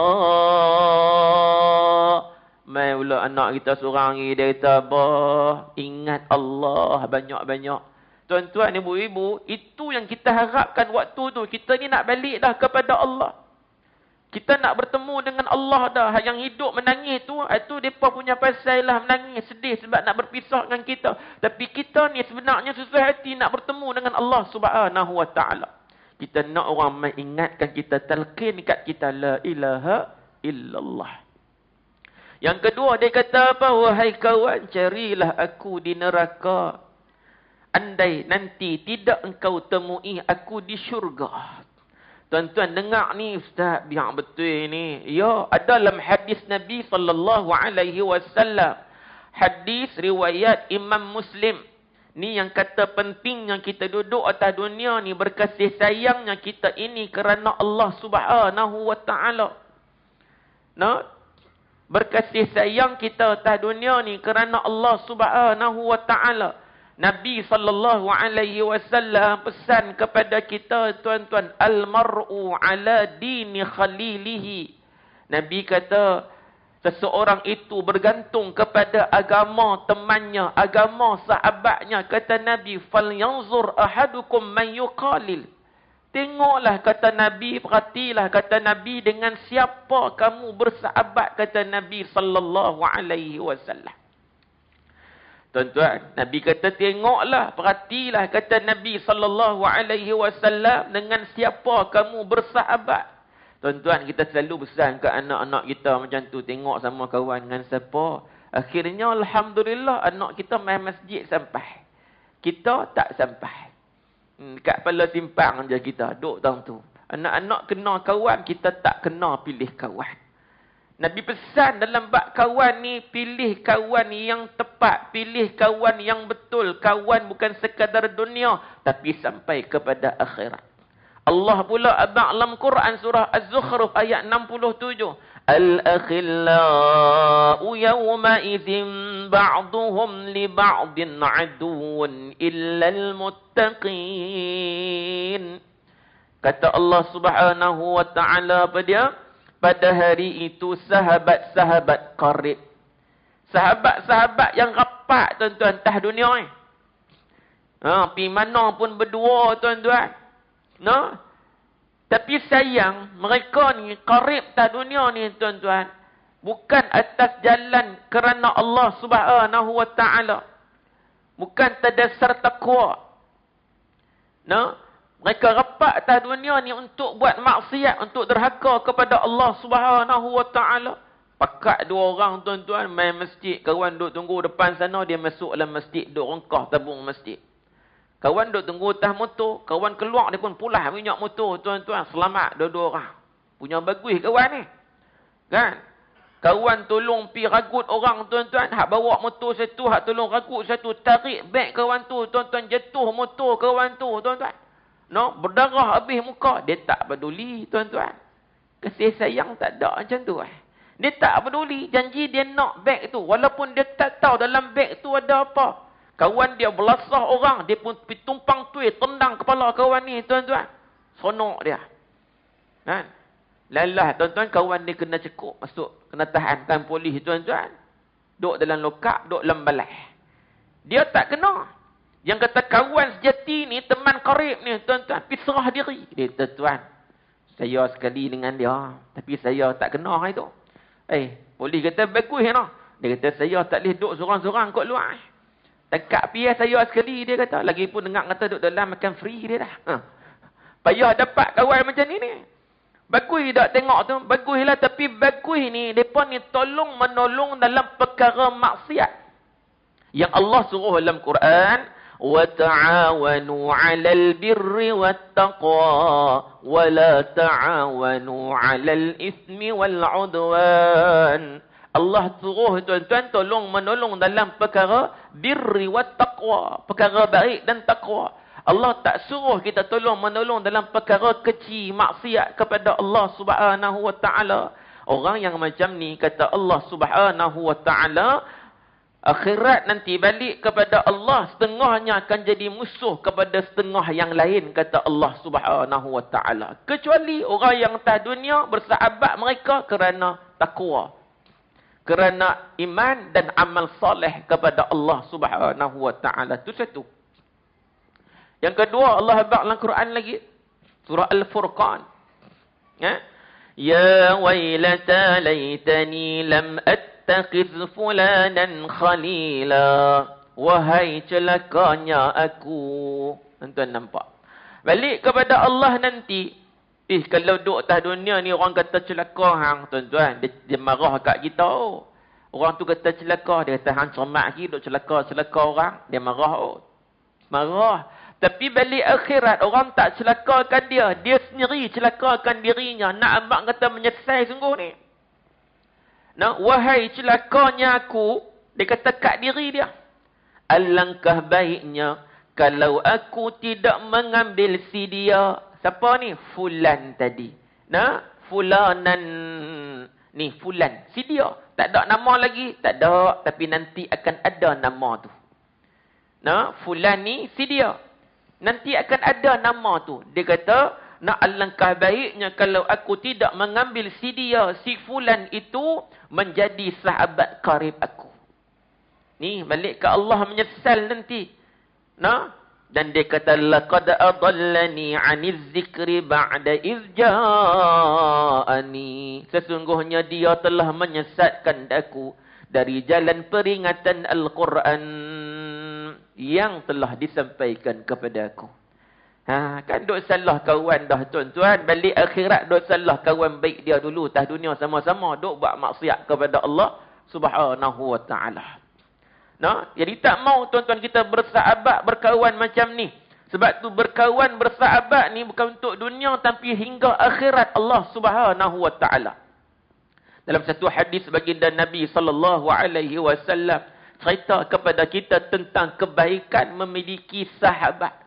Mai pula anak kita seorang ni, dia kata, Abah, ingat Allah banyak-banyak. Tuan-tuan, ibu-ibu, itu yang kita harapkan waktu tu. Kita ni nak balik dah kepada Allah. Kita nak bertemu dengan Allah dah. Yang hidup menangis tu, itu mereka punya pasal lah menangis, sedih sebab nak berpisah dengan kita. Tapi kita ni sebenarnya susah hati nak bertemu dengan Allah Subhanahu Wa Taala. Kita nak orang mengingatkan kita, talqin kat kita, la ilaha illallah. Yang kedua dia kata apa? Wahai kawan, carilah aku di neraka. Andai nanti tidak engkau temui aku di syurga. Tuan-tuan dengar ni ustaz, biar betul ni. Ya, ada dalam hadis Nabi SAW. Hadis riwayat Imam Muslim. Ni yang kata pentingnya kita duduk atas dunia ni, berkasih sayangnya kita ini kerana Allah Subhanahu Wa Taala. Nah, berkasih sayang kita atas dunia ni kerana Allah Subhanahu Wa Taala. Nabi SAW pesan kepada kita, tuan-tuan, al-mar'u ala dini khalilihi. Nabi kata, seseorang itu bergantung kepada agama temannya, agama sahabatnya. Kata Nabi, falyanzur ahadukum man yuqalil. Tengoklah, kata Nabi, perhatilah, kata Nabi, dengan siapa kamu bersahabat, kata Nabi SAW. Tuan-tuan, Nabi kata tengoklah, perhatilah, kata Nabi SAW, dengan siapa kamu bersahabat. Tuan-tuan, kita selalu pesan ke anak-anak kita macam tu, tengok sama kawan dengan siapa. Akhirnya, alhamdulillah, anak kita main masjid sampai. Kita tak sampai. Kat kepala simpang je kita duduk tang tu. Anak-anak kena kawan, kita tak kena pilih kawan. Nabi pesan dalam bab kawan ni, pilih kawan yang tepat, pilih kawan yang betul. Kawan bukan sekadar dunia, tapi sampai kepada akhirat. Allah pula dalam Quran surah Az-Zukhruf ayat 67. Al-akhillau yawma idzin ba'duhum li ba'din aduwwun illa al-muttaqin. Kata Allah Subhanahu Wa Taala pada dia, pada hari itu sahabat-sahabat qarib. Sahabat-sahabat yang rapat, tuan-tuan, tah dunia ni. Pi mana pun berdua, tuan-tuan. Tapi sayang, mereka ni qarib tah dunia ni, tuan-tuan, bukan atas jalan kerana Allah Subhanahu Wa Taala. Bukan terdasar takwa. Mereka rapat atas dunia ni untuk buat maksiat, untuk derhaka kepada Allah Subhanahu Wa Taala. Pakat dua orang, tuan-tuan, main masjid. Kawan duduk tunggu depan sana, dia masuk dalam masjid, duduk rengkah tabung masjid. Kawan duduk tunggu atas motor, kawan keluar, dia pun pulas minyak motor, tuan-tuan. Selamat dua-dua orang. Punya bagus kawan ni. Kan? Kawan tolong pi ragut orang, tuan-tuan. Hak bawa motor satu, hak tolong ragut satu. Tarik beg kawan tu, tuan-tuan. Jatuh motor kawan tu, tuan-tuan. Berdarah habis muka. Dia tak peduli, tuan-tuan. Kasih sayang tak ada macam tu. Dia tak peduli. Janji dia nak beg tu. Walaupun dia tak tahu dalam beg tu ada apa. Kawan dia belasah orang. Dia pun tumpang tuai, tendang kepala kawan ni, tuan-tuan. Sonok dia. Kan? Lalah, tuan-tuan, kawan dia kena cekuk. Masuk, kena tahankan polis, tuan-tuan. Duduk dalam lokap, duduk dalam balai. Dia tak kena. Yang kata kawan sejati ni, teman qarib ni, tuan-tuan, pergi serah diri. Dia kata, tuan, saya sekali dengan dia, tapi saya tak kena itu. Polis kata, bagus ya. Dia kata, saya tak boleh duduk seorang-seorang kot luar. Tekak pihak saya sekali, dia kata. Lagipun dengar kata duduk dalam makan free dia dah. Payah dapat kawan macam ni ni. Bagus tak tengok tu? Baguslah, tapi bagus ni, mereka ni tolong menolong dalam perkara maksiat. Yang Allah suruh dalam Quran, وَتَعَاوَنُوا عَلَى الْبِرِّ وَالتَّقْوَى وَلَا تَعَاوَنُوا عَلَى الْإِثْمِ وَالْعُدْوَانِ. Allah suruh, tuan-tuan, tolong menolong dalam perkara birri wat taqwa, perkara baik dan takwa. Allah tak suruh kita tolong menolong dalam perkara kecil maksiat kepada Allah Subhanahu Wa Taala. Orang yang macam ni, kata Allah Subhanahu Wa Taala, akhirat nanti balik kepada Allah, setengahnya akan jadi musuh kepada setengah yang lain, kata Allah Subhanahu Wa Taala. Kecuali orang yang atas dunia bersahabat mereka kerana takwa, kerana iman dan amal soleh kepada Allah Subhanahu Wa Taala. Itu satu. Yang kedua, Allah bagi dalam Quran lagi, surah Al-Furqan. Ya wailata laitani lam attakhidh fulanan khalila. Wahai celakanya aku. Tuan-tuan nampak? Balik kepada Allah nanti. Kalau duduk atas dunia ni orang kata celaka hang, tuan-tuan. Dia marah kat kita. Oh. Orang tu kata celaka. Dia kata hang cermat lagi duduk celaka-celaka orang. Dia marah. Oh. Marah. Tapi balik akhirat orang tak celakakan dia. Dia sendiri celakakan dirinya. Nak abang kata menyesal sungguh ni. Nah, wahai celakanya aku. Dia kata kat diri dia. Alangkah baiknya kalau aku tidak mengambil si dia. Siapa ni? Fulan tadi. Nah, fulanan. Ni, fulan. Si dia. Tak ada nama lagi? Tak ada. Tapi nanti akan ada nama tu. Nah, fulan ni si dia. Nanti akan ada nama tu. Dia kata, nak alangkah baiknya kalau aku tidak mengambil si dia, si fulan itu menjadi sahabat karib aku. Ni balik ke Allah menyesal nanti. Nah, dan dia kata laqad adallani 'aniz zikri ba'da iz ja'ani. Sesungguhnya dia telah menyesatkan aku dari jalan peringatan Al-Quran yang telah disampaikan kepada aku. Kan duk salah kawan dah tuan-tuan. Balik akhirat duk salah kawan baik dia dulu. Atas dunia sama-sama duk buat maksiat kepada Allah Subhanahu wa ta'ala. Nah, jadi tak mau tuan-tuan kita bersahabat, berkawan macam ni. Sebab tu berkawan, bersahabat ni bukan untuk dunia tapi hingga akhirat Allah Subhanahu wa ta'ala. Dalam satu hadis baginda Nabi SAW cerita kepada kita tentang kebaikan memiliki sahabat.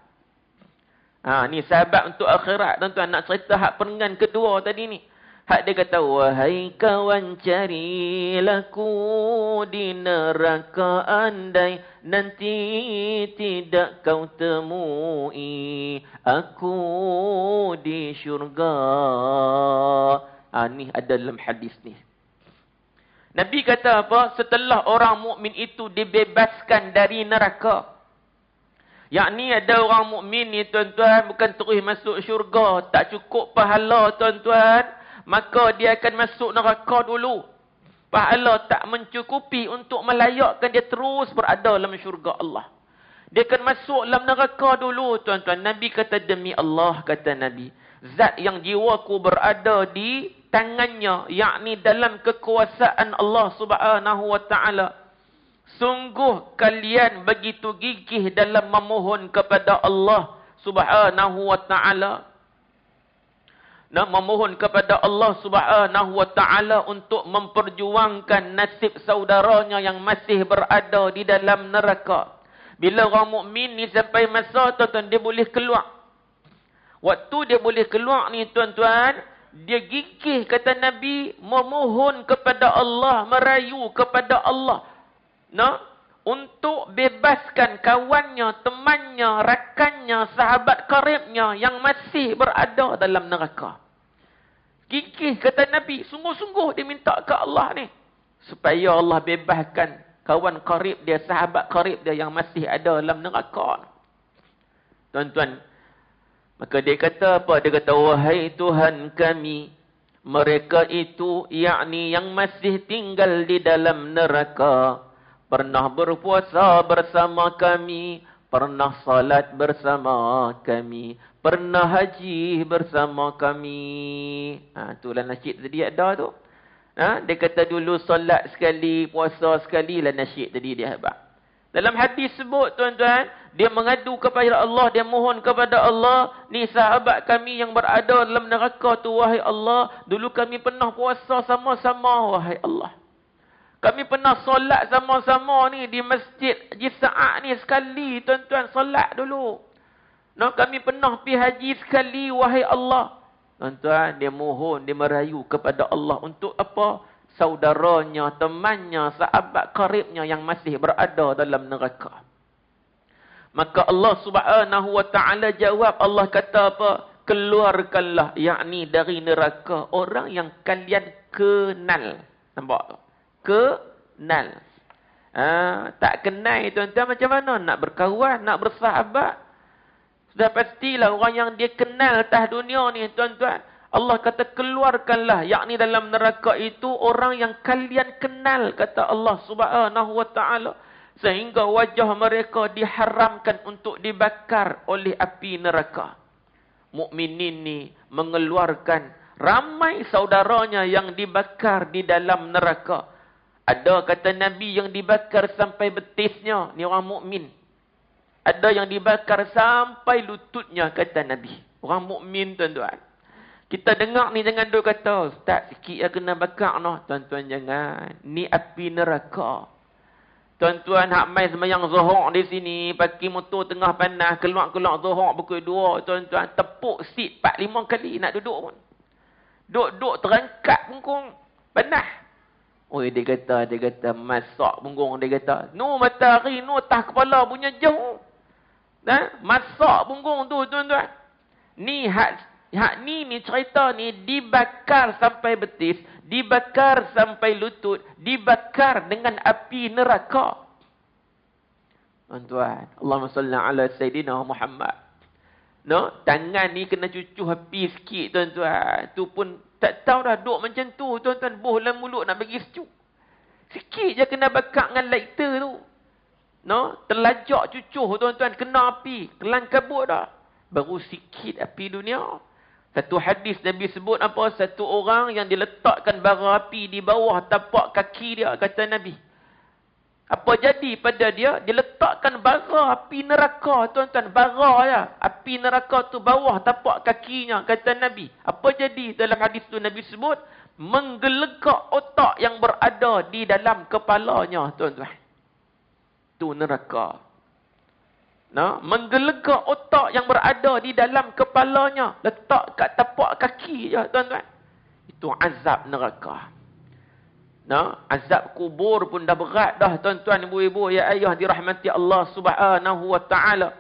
Ni sahabat untuk akhirat. Tuan-tuan nak cerita hak perengan kedua tadi ni. Hak dia kata, wahai kawan carilah ku di neraka andai nanti tidak kau temui aku di syurga. Ni ada dalam hadis ni. Nabi kata apa? Setelah orang mukmin itu dibebaskan dari neraka. Yakni ada orang mukmin ni tuan-tuan bukan terus masuk syurga, tak cukup pahala tuan-tuan. Maka dia akan masuk neraka dulu. Pahala tak mencukupi untuk melayakkan dia terus berada dalam syurga Allah. Dia akan masuk dalam neraka dulu, tuan-tuan. Nabi kata, demi Allah, kata Nabi. Zat yang jiwaku berada di tangannya. Yakni dalam kekuasaan Allah Subhanahu wa ta'ala. Sungguh kalian begitu gigih dalam memohon kepada Allah Subhanahu wa ta'ala. Memohon kepada Allah Subhanahu wa ta'ala untuk memperjuangkan nasib saudaranya yang masih berada di dalam neraka. Bila orang mukmin ni sampai masa tuan-tuan dia boleh keluar. Waktu dia boleh keluar ni tuan-tuan, dia gigih kata Nabi memohon kepada Allah, merayu kepada Allah. Untuk bebaskan kawannya, temannya, rakannya, sahabat karibnya yang masih berada dalam neraka. Gigih kata Nabi, sungguh-sungguh dia minta ke Allah ni. Supaya Allah bebaskan kawan karib dia, sahabat karib dia yang masih ada dalam neraka. Tuan-tuan, maka dia kata apa? Dia kata, wahai Tuhan kami, mereka itu, yakni yang masih tinggal di dalam neraka, pernah berpuasa bersama kami, pernah salat bersama kami, pernah haji bersama kami. Itulah nasyid tadi ada tu. Dia kata dulu salat sekali, puasa sekali lah nasyid tadi dia hebat. Dalam hadis sebut tuan-tuan, dia mengadu kepada Allah, dia mohon kepada Allah, ni sahabat kami yang berada dalam neraka tu, wahai Allah, dulu kami pernah puasa sama-sama, wahai Allah. Kami pernah solat sama-sama ni di masjid Jisa'ah ni sekali, tuan-tuan, solat dulu. Kami pernah pergi haji sekali, wahai Allah. Tuan-tuan, dia mohon, dia merayu kepada Allah untuk apa? Saudaranya, temannya, sahabat karibnya yang masih berada dalam neraka. Maka Allah Subhanahu wa ta'ala jawab, Allah kata apa? Keluarkanlah, yakni dari neraka orang yang kalian kenal. Nampak tak? Kenal. Tak kenal tuan-tuan macam mana nak berkawan, nak bersahabat? Sudah pastilah orang yang dia kenal atas dunia ni tuan-tuan. Allah kata keluarkanlah, yakni dalam neraka itu orang yang kalian kenal, kata Allah Subhanahu wa taala, sehingga wajah mereka diharamkan untuk dibakar oleh api neraka. Mukminin ni mengeluarkan ramai saudaranya yang dibakar di dalam neraka. Ada kata Nabi yang dibakar sampai betisnya, ni orang mukmin. Ada yang dibakar sampai lututnya, kata Nabi. Orang mukmin, tuan-tuan. Kita dengar ni jangan duk kata, "Ustaz, sikit yang kena bakar noh." Tuan-tuan jangan. Ni api neraka. Tuan-tuan hak mai sembahyang zuhur di sini, pakai motor tengah panas, keluar-keluar zuhur pukul 2, tuan-tuan tepuk seat 4-5 kali nak duduk pun. Duduk terangkat punggung panas. Oi, dia kata masak punggung, dia kata. No matahari, no atas kepala punya jauh. Masak punggung tu, tuan-tuan. Ni hak ni cerita ni dibakar sampai betis, dibakar sampai lutut, dibakar dengan api neraka. Tuan-tuan, Allahumma salli ala Sayyidina Muhammad. No, tangan ni kena cucuh api sikit, tuan-tuan. Tu pun tak tahu dah duk macam tu, tuan-tuan. Boh dalam mulut nak bagi sejuk. Sikit je kena bakar dengan lighter tu. No, terlajak cucuh, tuan-tuan, kena api, kelang kabut dah. Baru sikit api dunia. Satu hadis Nabi sebut apa? Satu orang yang diletakkan bara api di bawah tapak kaki dia, kata Nabi. Apa jadi pada dia? Diletakkan bara api neraka, tuan-tuan. Bara ya. Api neraka tu bawah tapak kakinya, kata Nabi. Apa jadi dalam hadis tu Nabi sebut? Menggelegak otak yang berada di dalam kepalanya, tuan-tuan. Tu neraka. Nah, menggelegak otak yang berada di dalam kepalanya. Letak kat tapak kaki je, tuan-tuan. Itu azab neraka. Nah, azab kubur pun dah berat dah, tuan-tuan, ibu-ibu, ya ayah dirahmati Allah Subhanahu wa taala.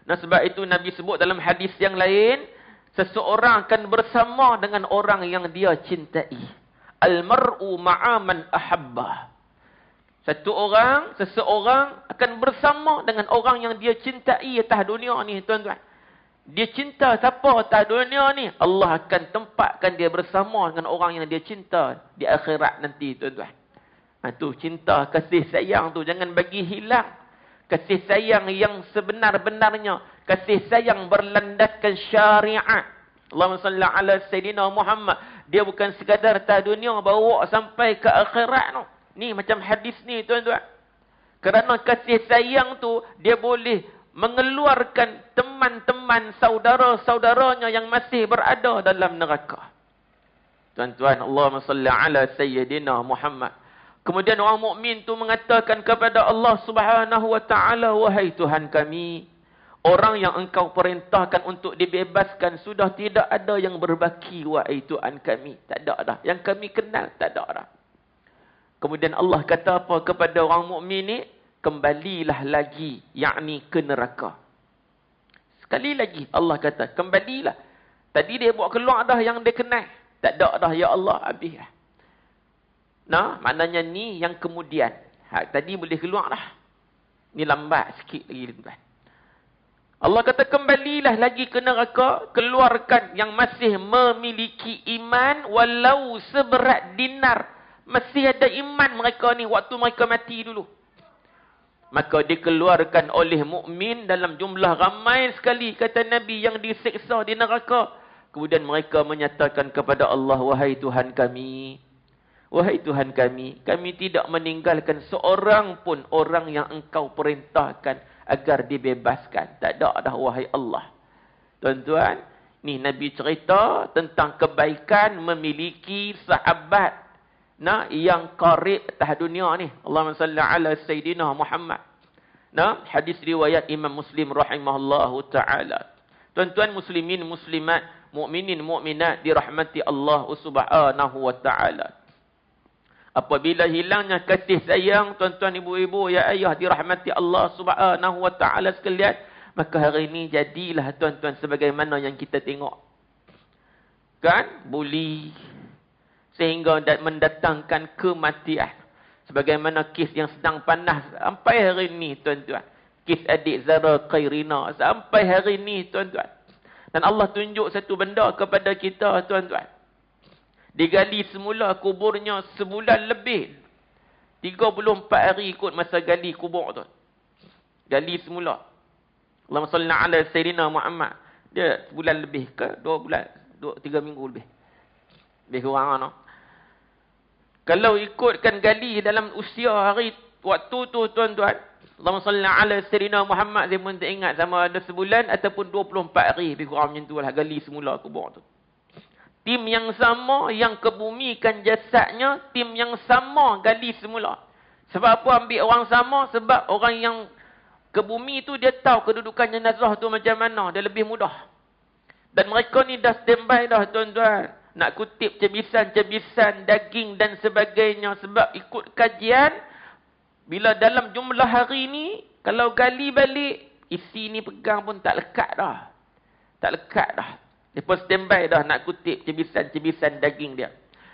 Nah, sebab itu Nabi sebut dalam hadis yang lain, seseorang akan bersama dengan orang yang dia cintai. Al-mar'u ma'a man ahabbah. Seseorang akan bersama dengan orang yang dia cintai atas dunia ni, tuan-tuan. Dia cinta siapa atas dunia ni? Allah akan tempatkan dia bersama dengan orang yang dia cinta di akhirat nanti, tuan-tuan. Tu cinta, kasih sayang tu jangan bagi hilang. Kasih sayang yang sebenar-benarnya. Kasih sayang berlandaskan syariat. Allahumma salli ala Sayyidina Muhammad. Dia bukan sekadar atas dunia, bawa sampai ke akhirat tu. Ni macam hadis ni, tuan-tuan. Kerana kasih sayang tu, dia boleh mengeluarkan teman-teman, saudara-saudaranya yang masih berada dalam neraka. Tuan-tuan, Allahumma salli ala Sayyidina Muhammad. Kemudian orang mukmin tu mengatakan kepada Allah Subhanahu wa taala, "Wahai Tuhan kami, orang yang engkau perintahkan untuk dibebaskan sudah tidak ada yang berbaki, wahai Tuhan kami." Tak ada dah. Yang kami kenal, tak ada dah. Kemudian Allah kata apa kepada orang mukmin ni? Kembalilah lagi, yakni ke neraka. Sekali lagi Allah kata, kembalilah. Tadi dia buat keluar dah yang dia kenal. Tak ada dah, ya Allah, habis dah. Nah, maknanya ni yang kemudian. Tadi boleh keluar dah. Ni lambat sikit lagi, tuan. Allah kata, kembalilah lagi ke neraka, keluarkan yang masih memiliki iman, walau seberat dinar. Masih ada iman mereka ni waktu mereka mati dulu. Maka dikeluarkan oleh mukmin dalam jumlah ramai sekali, kata Nabi, yang disiksa di neraka. Kemudian mereka menyatakan kepada Allah, "Wahai Tuhan kami, wahai Tuhan kami tidak meninggalkan seorang pun orang yang engkau perintahkan agar dibebaskan. Tak ada dah, wahai Allah." Tuan-tuan, ni Nabi cerita tentang kebaikan memiliki sahabat yang qarib atas dunia ni. Allahumma salli ala Sayyidina Muhammad. Hadis riwayat Imam Muslim rahimahullahu ta'ala. Tuan-tuan muslimin, muslimat, mukminin, mukminat dirahmati Allah Subhanahu wa ta'ala. Apabila hilangnya kasih sayang, tuan-tuan, ibu-ibu, ya ayah dirahmati Allah Subhanahu wa ta'ala sekalian, maka hari ini jadilah, tuan-tuan, sebagaimana yang kita tengok. Kan? Bully. Sehingga mendatangkan kematian. Sebagaimana kes yang sedang panas sampai hari ini, tuan-tuan. Kes adik Zara Khairina sampai hari ini, tuan-tuan. Dan Allah tunjuk satu benda kepada kita, tuan-tuan. Digali semula kuburnya sebulan lebih. 34 hari ikut masa gali kubur tu. Gali semula. Allahumma salli ala Sayyidina Muhammad. Dia sebulan lebih ke 2 bulan, 3 minggu lebih. Lebih kurang no. Kalau ikutkan gali dalam usia hari waktu tu, tuan-tuan, Allahumma salli ala Sayyidina Muhammad, saya pun tak ingat sama ada sebulan ataupun 24 hari. Lebih kurang macam tu lah gali semula kubur tu. Tim yang sama yang kebumikan jasadnya, tim yang sama gali semula. Sebab apa ambil orang sama? Sebab orang yang ke bumi tu dia tahu kedudukan jenazah tu macam mana. Dia lebih mudah. Dan mereka ni dah standby dah, tuan-tuan. Nak kutip cebisan-cebisan, daging dan sebagainya. Sebab ikut kajian, bila dalam jumlah hari ni, kalau gali balik, isi ni pegang pun tak lekat dah. Tak lekat dah. Dia pun standby dah nak kutip cebisan-cebisan daging dia.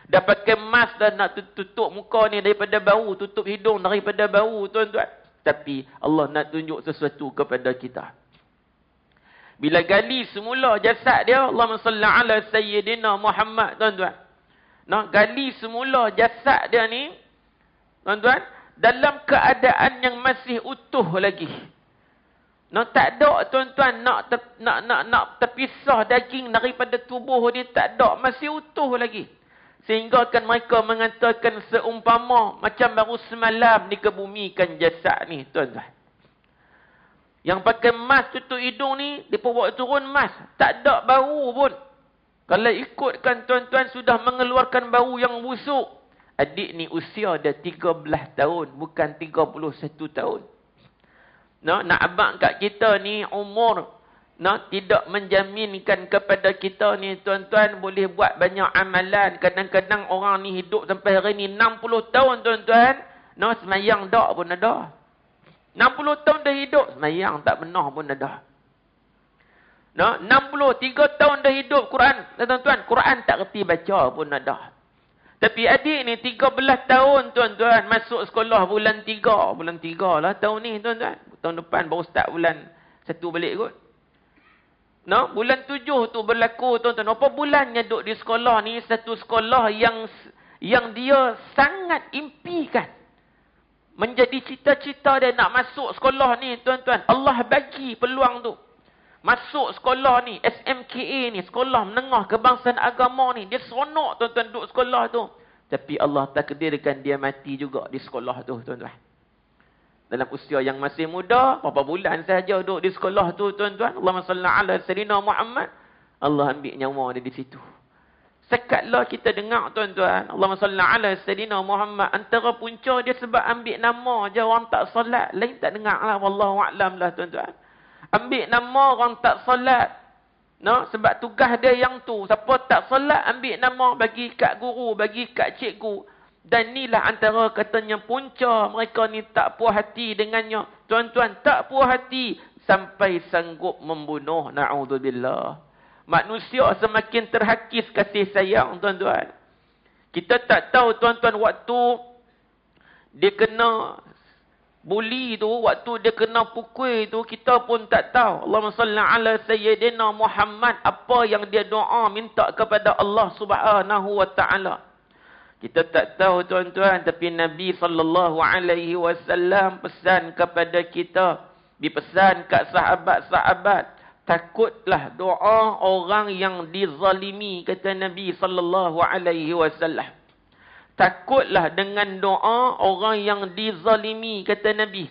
Dah pakai mask dah nak tutup muka ni daripada bau, tutup hidung daripada bau, tuan-tuan. Tapi Allah nak tunjuk sesuatu kepada kita. Bila gali semula jasad dia, Allahumma salli ala Sayyidina Muhammad, tuan-tuan. Nah, gali semula jasad dia ni, tuan-tuan, dalam keadaan yang masih utuh lagi. Nah, tak ada, tuan-tuan, nak terpisah daging daripada tubuh dia, tak ada, masih utuh lagi. Sehingga kan mereka mengatakan seumpama macam baru semalam dikebumikan jasad ni, tuan-tuan. Yang pakai mask tutup hidung ni, dia bawa turun mask. Tak ada bau pun. Kalau ikutkan, tuan-tuan, sudah mengeluarkan bau yang busuk. Adik ni usia dah 13 tahun, bukan 31 tahun. Nak abang kat kita ni umur tidak menjaminkan kepada kita ni, tuan-tuan, boleh buat banyak amalan. Kadang-kadang orang ni hidup sampai hari ni 60 tahun, tuan-tuan. Semayang tak pun ada. 60 tahun dah hidup, semayang tak benar pun ada. 63 tahun dah hidup Quran, tuan-tuan, Quran tak reti baca pun ada. Tapi adik ni 13 tahun, tuan-tuan, masuk sekolah bulan 3. Bulan 3 lah tahun ni, tuan-tuan. Tahun depan baru start bulan 1 balik kot. Bulan 7 tu berlaku, tuan-tuan. Apa bulannya duduk di sekolah ni, satu sekolah yang dia sangat impikan. Menjadi cita-cita dia nak masuk sekolah ni, tuan-tuan. Allah bagi peluang tu. Masuk sekolah ni, SMKA ni, sekolah menengah kebangsaan agama ni. Dia seronok, tuan-tuan, duduk sekolah tu. Tapi Allah takdirkan dia mati juga di sekolah tu, tuan-tuan. Dalam usia yang masih muda, berapa bulan sahaja duduk di sekolah tu, tuan-tuan. Allahumma salli ala Sayyidina Muhammad. Allah ambil nyawa dia di situ. Sekatlah kita dengar, tuan-tuan. Allahumma salli ala Sayyidina Muhammad. Antara punca dia sebab ambil nama je orang tak solat. Lain tak dengar lah. Wallahu a'lam lah, tuan-tuan. Ambil nama orang tak solat. Sebab tugas dia yang tu. Siapa tak solat, ambil nama bagi kat guru, bagi kat cikgu. Dan inilah antara katanya punca mereka ni tak puas hati dengannya. Tuan-tuan, tak puas hati sampai sanggup membunuh. Na'udzubillah. Manusia semakin terhakis kasih sayang, tuan-tuan. Kita tak tahu, tuan-tuan, waktu dia kena bully tu, waktu dia kena pukul tu, kita pun tak tahu. Allahumma salli ala Sayyidina Muhammad. Apa yang dia doa minta kepada Allah Subhanahu wa ta'ala. Kita tak tahu, tuan-tuan, tapi Nabi SAW pesan kepada kita, dipesan kat sahabat-sahabat, takutlah doa orang yang dizalimi, kata Nabi SAW. Takutlah dengan doa orang yang dizalimi, kata Nabi.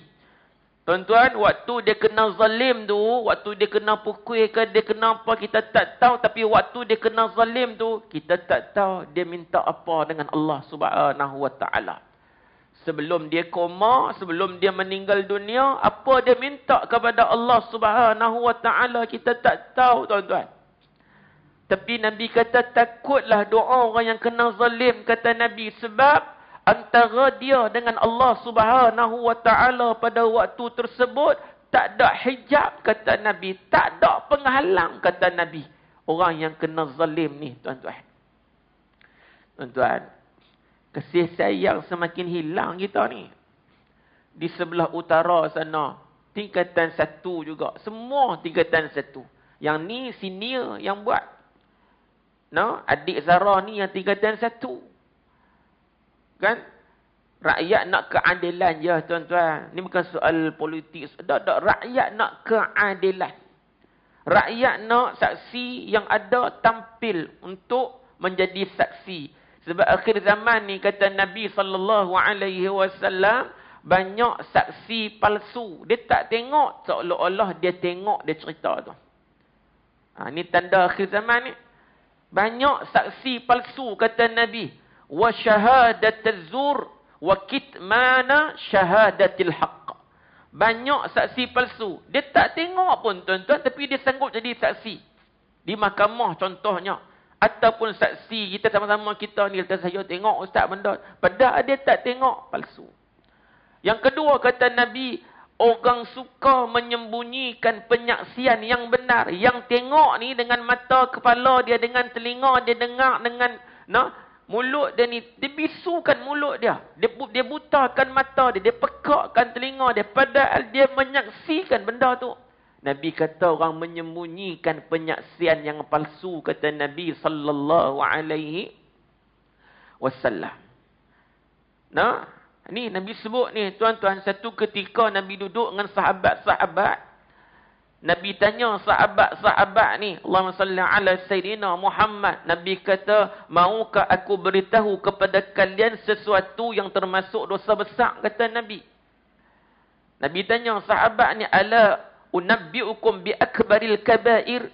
Tuan-tuan, waktu dia kena zalim tu, waktu dia kena pukul ke, dia kena apa, kita tak tahu. Tapi waktu dia kena zalim tu, kita tak tahu dia minta apa dengan Allah Subhanahu wa ta'ala. Sebelum dia koma, sebelum dia meninggal dunia, apa dia minta kepada Allah Subhanahu wa ta'ala, kita tak tahu, tuan-tuan. Tapi Nabi kata, takutlah doa orang yang kena zalim, kata Nabi. Sebab antara dia dengan Allah Subhanahu wa ta'ala pada waktu tersebut, tak ada hijab, kata Nabi. Tak ada penghalang, kata Nabi. Orang yang kena zalim ni, tuan-tuan. Tuan-tuan, kasih sayang semakin hilang kita ni. Di sebelah utara sana, tingkatan 1 juga. Semua tingkatan 1. Yang ni senior yang buat. No, adik Zara ni yang tingkatan 1. Kan? Rakyat nak keadilan je tuan-tuan. Ni bukan soal politik. Tak. Rakyat nak keadilan. Rakyat nak saksi yang ada tampil untuk menjadi saksi. Sebab akhir zaman ni kata Nabi SAW, banyak saksi palsu. Dia tak tengok seolah-olah dia tengok dia cerita tu. Ni tanda akhir zaman ni. Banyak saksi palsu kata Nabi. Wa syahadatul zur wa kitmana syahadatil haqq. Banyak saksi palsu. Dia tak tengok pun tuan-tuan, tapi dia sanggup jadi saksi. Di mahkamah contohnya. Ataupun saksi kita sama-sama kita ni. Kata saya tengok ustaz benda. Padahal dia tak tengok, palsu. Yang kedua kata Nabi, orang suka menyembunyikan penyaksian yang benar. Yang tengok ni dengan mata kepala dia, dengan telinga dia dengar, dengan mulut dia ni. Dia bisukan mulut dia. Dia butakan mata dia. Dia pekakkan telinga dia. Padahal dia menyaksikan benda tu. Nabi kata orang menyembunyikan penyaksian yang palsu. Kata Nabi SAW. Ni Nabi sebut ni tuan-tuan, satu ketika Nabi duduk dengan sahabat-sahabat. Nabi tanya sahabat-sahabat ni, Allahumma salli ala Sayyidina Muhammad. Nabi kata, maukah aku beritahu kepada kalian sesuatu yang termasuk dosa besar? Kata Nabi. Nabi tanya sahabat ni, ala unabbi'ukum bi akbaril kabair?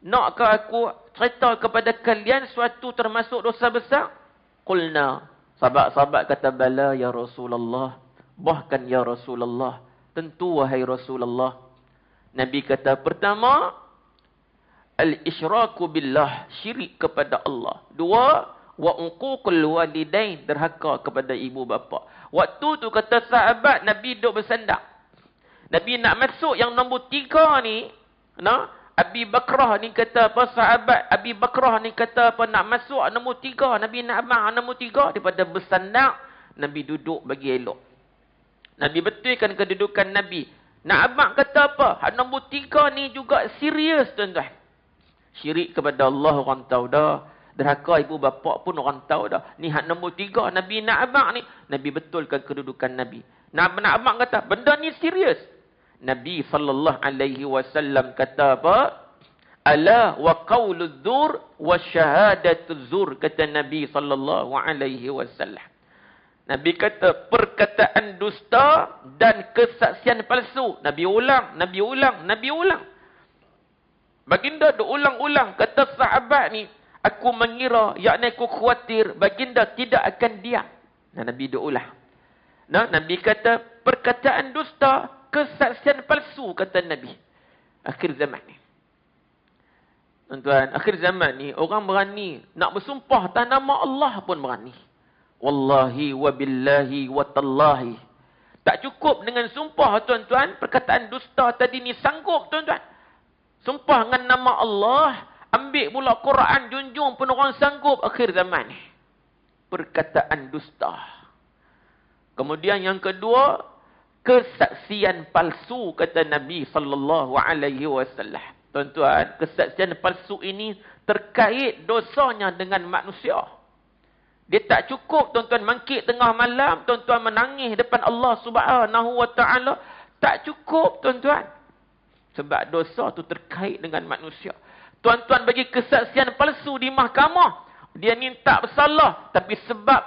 Nakkah aku cerita kepada kalian sesuatu termasuk dosa besar? Qulna. Sahabat-sahabat kata, bala ya Rasulullah. Bahkan ya Rasulullah. Tentu wahai Rasulullah. Nabi kata, pertama, al-isyraku billah. Syirik kepada Allah. 2, wa uququl walidain. Derhaka kepada ibu bapa. Waktu tu kata sahabat, Nabi duduk bersandar. Nabi nak masuk yang nombor 3 ni. Abi Bakrah ni kata apa, sahabat Abi Bakrah ni kata apa, nak masuk nombor 3. Nabi nak abang nombor 3. Daripada bersandar, Nabi duduk bagi elok. Nabi betulkan kedudukan Nabi. Nak abang kata apa, nombor 3 ni juga serius tuan-tuan. Syirik kepada Allah orang tahu dah. Derhaka ibu bapa pun orang tahu dah. Ni nombor 3 Nabi nak abang ni. Nabi betulkan kedudukan Nabi. Nak abang kata, benda ni serius. Nabi SAW kata apa? Ala wa qawlu dzur wa syahadatu dzur. Kata Nabi SAW. Nabi kata perkataan dusta dan kesaksian palsu. Nabi ulang. Baginda ulang-ulang. Kata sahabat ni, aku mengira, yakni aku khawatir baginda tidak akan diam. Nabi ulang. Nabi kata perkataan dusta, kesaksian palsu, kata Nabi. Akhir zaman ni. Tuan-tuan, akhir zaman ni, orang berani nak bersumpah atas nama Allah pun berani. Wallahi wa billahi wa tallahi. Tak cukup dengan sumpah tuan-tuan. Perkataan dusta tadi ni sanggup tuan-tuan. Sumpah dengan nama Allah. Ambil pula Quran junjung pun orang sanggup akhir zaman ni. Perkataan dusta. Kemudian yang kedua, kesaksian palsu, kata Nabi SAW. Tuan-tuan, kesaksian palsu ini terkait dosanya dengan manusia. Dia tak cukup tuan-tuan mangkit tengah malam, tuan-tuan menangis depan Allah Subhanahu Wa Taala. Tak cukup tuan-tuan. Sebab dosa tu terkait dengan manusia. Tuan-tuan bagi kesaksian palsu di mahkamah. Dia ni tak bersalah. Tapi sebab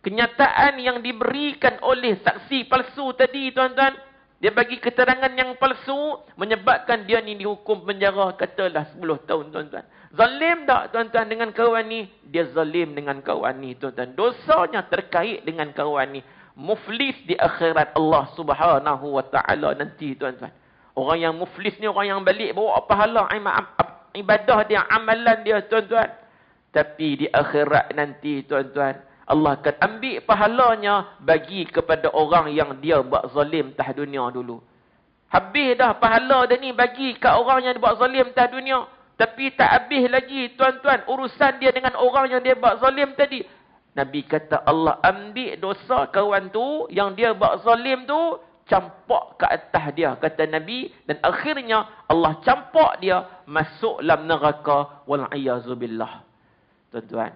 kenyataan yang diberikan oleh saksi palsu tadi tuan-tuan. Dia bagi keterangan yang palsu. Menyebabkan dia ni dihukum penjara. Katalah 10 tahun tuan-tuan. Zalim tak tuan-tuan dengan kawan ni? Dia zalim dengan kawan ni tuan-tuan. Dosanya terkait dengan kawan ni. Muflis di akhirat Allah Subhanahu Wa Taala nanti tuan-tuan. Orang yang muflis ni orang yang balik bawa pahala ibadah dia, amalan dia tuan-tuan. Tapi di akhirat nanti tuan-tuan, Allah akan ambil pahalanya bagi kepada orang yang dia buat zalim tah dunia dulu. Habis dah pahala dia ni bagi kat orang yang buat zalim tah dunia. Tapi tak habis lagi tuan-tuan urusan dia dengan orang yang dia buat zalim tadi. Nabi kata Allah ambil dosa kawan tu yang dia buat zalim tu, campak ke atas dia, kata Nabi, dan akhirnya Allah campak dia masuk dalam neraka, wal'iyazubillah. Tuan-tuan,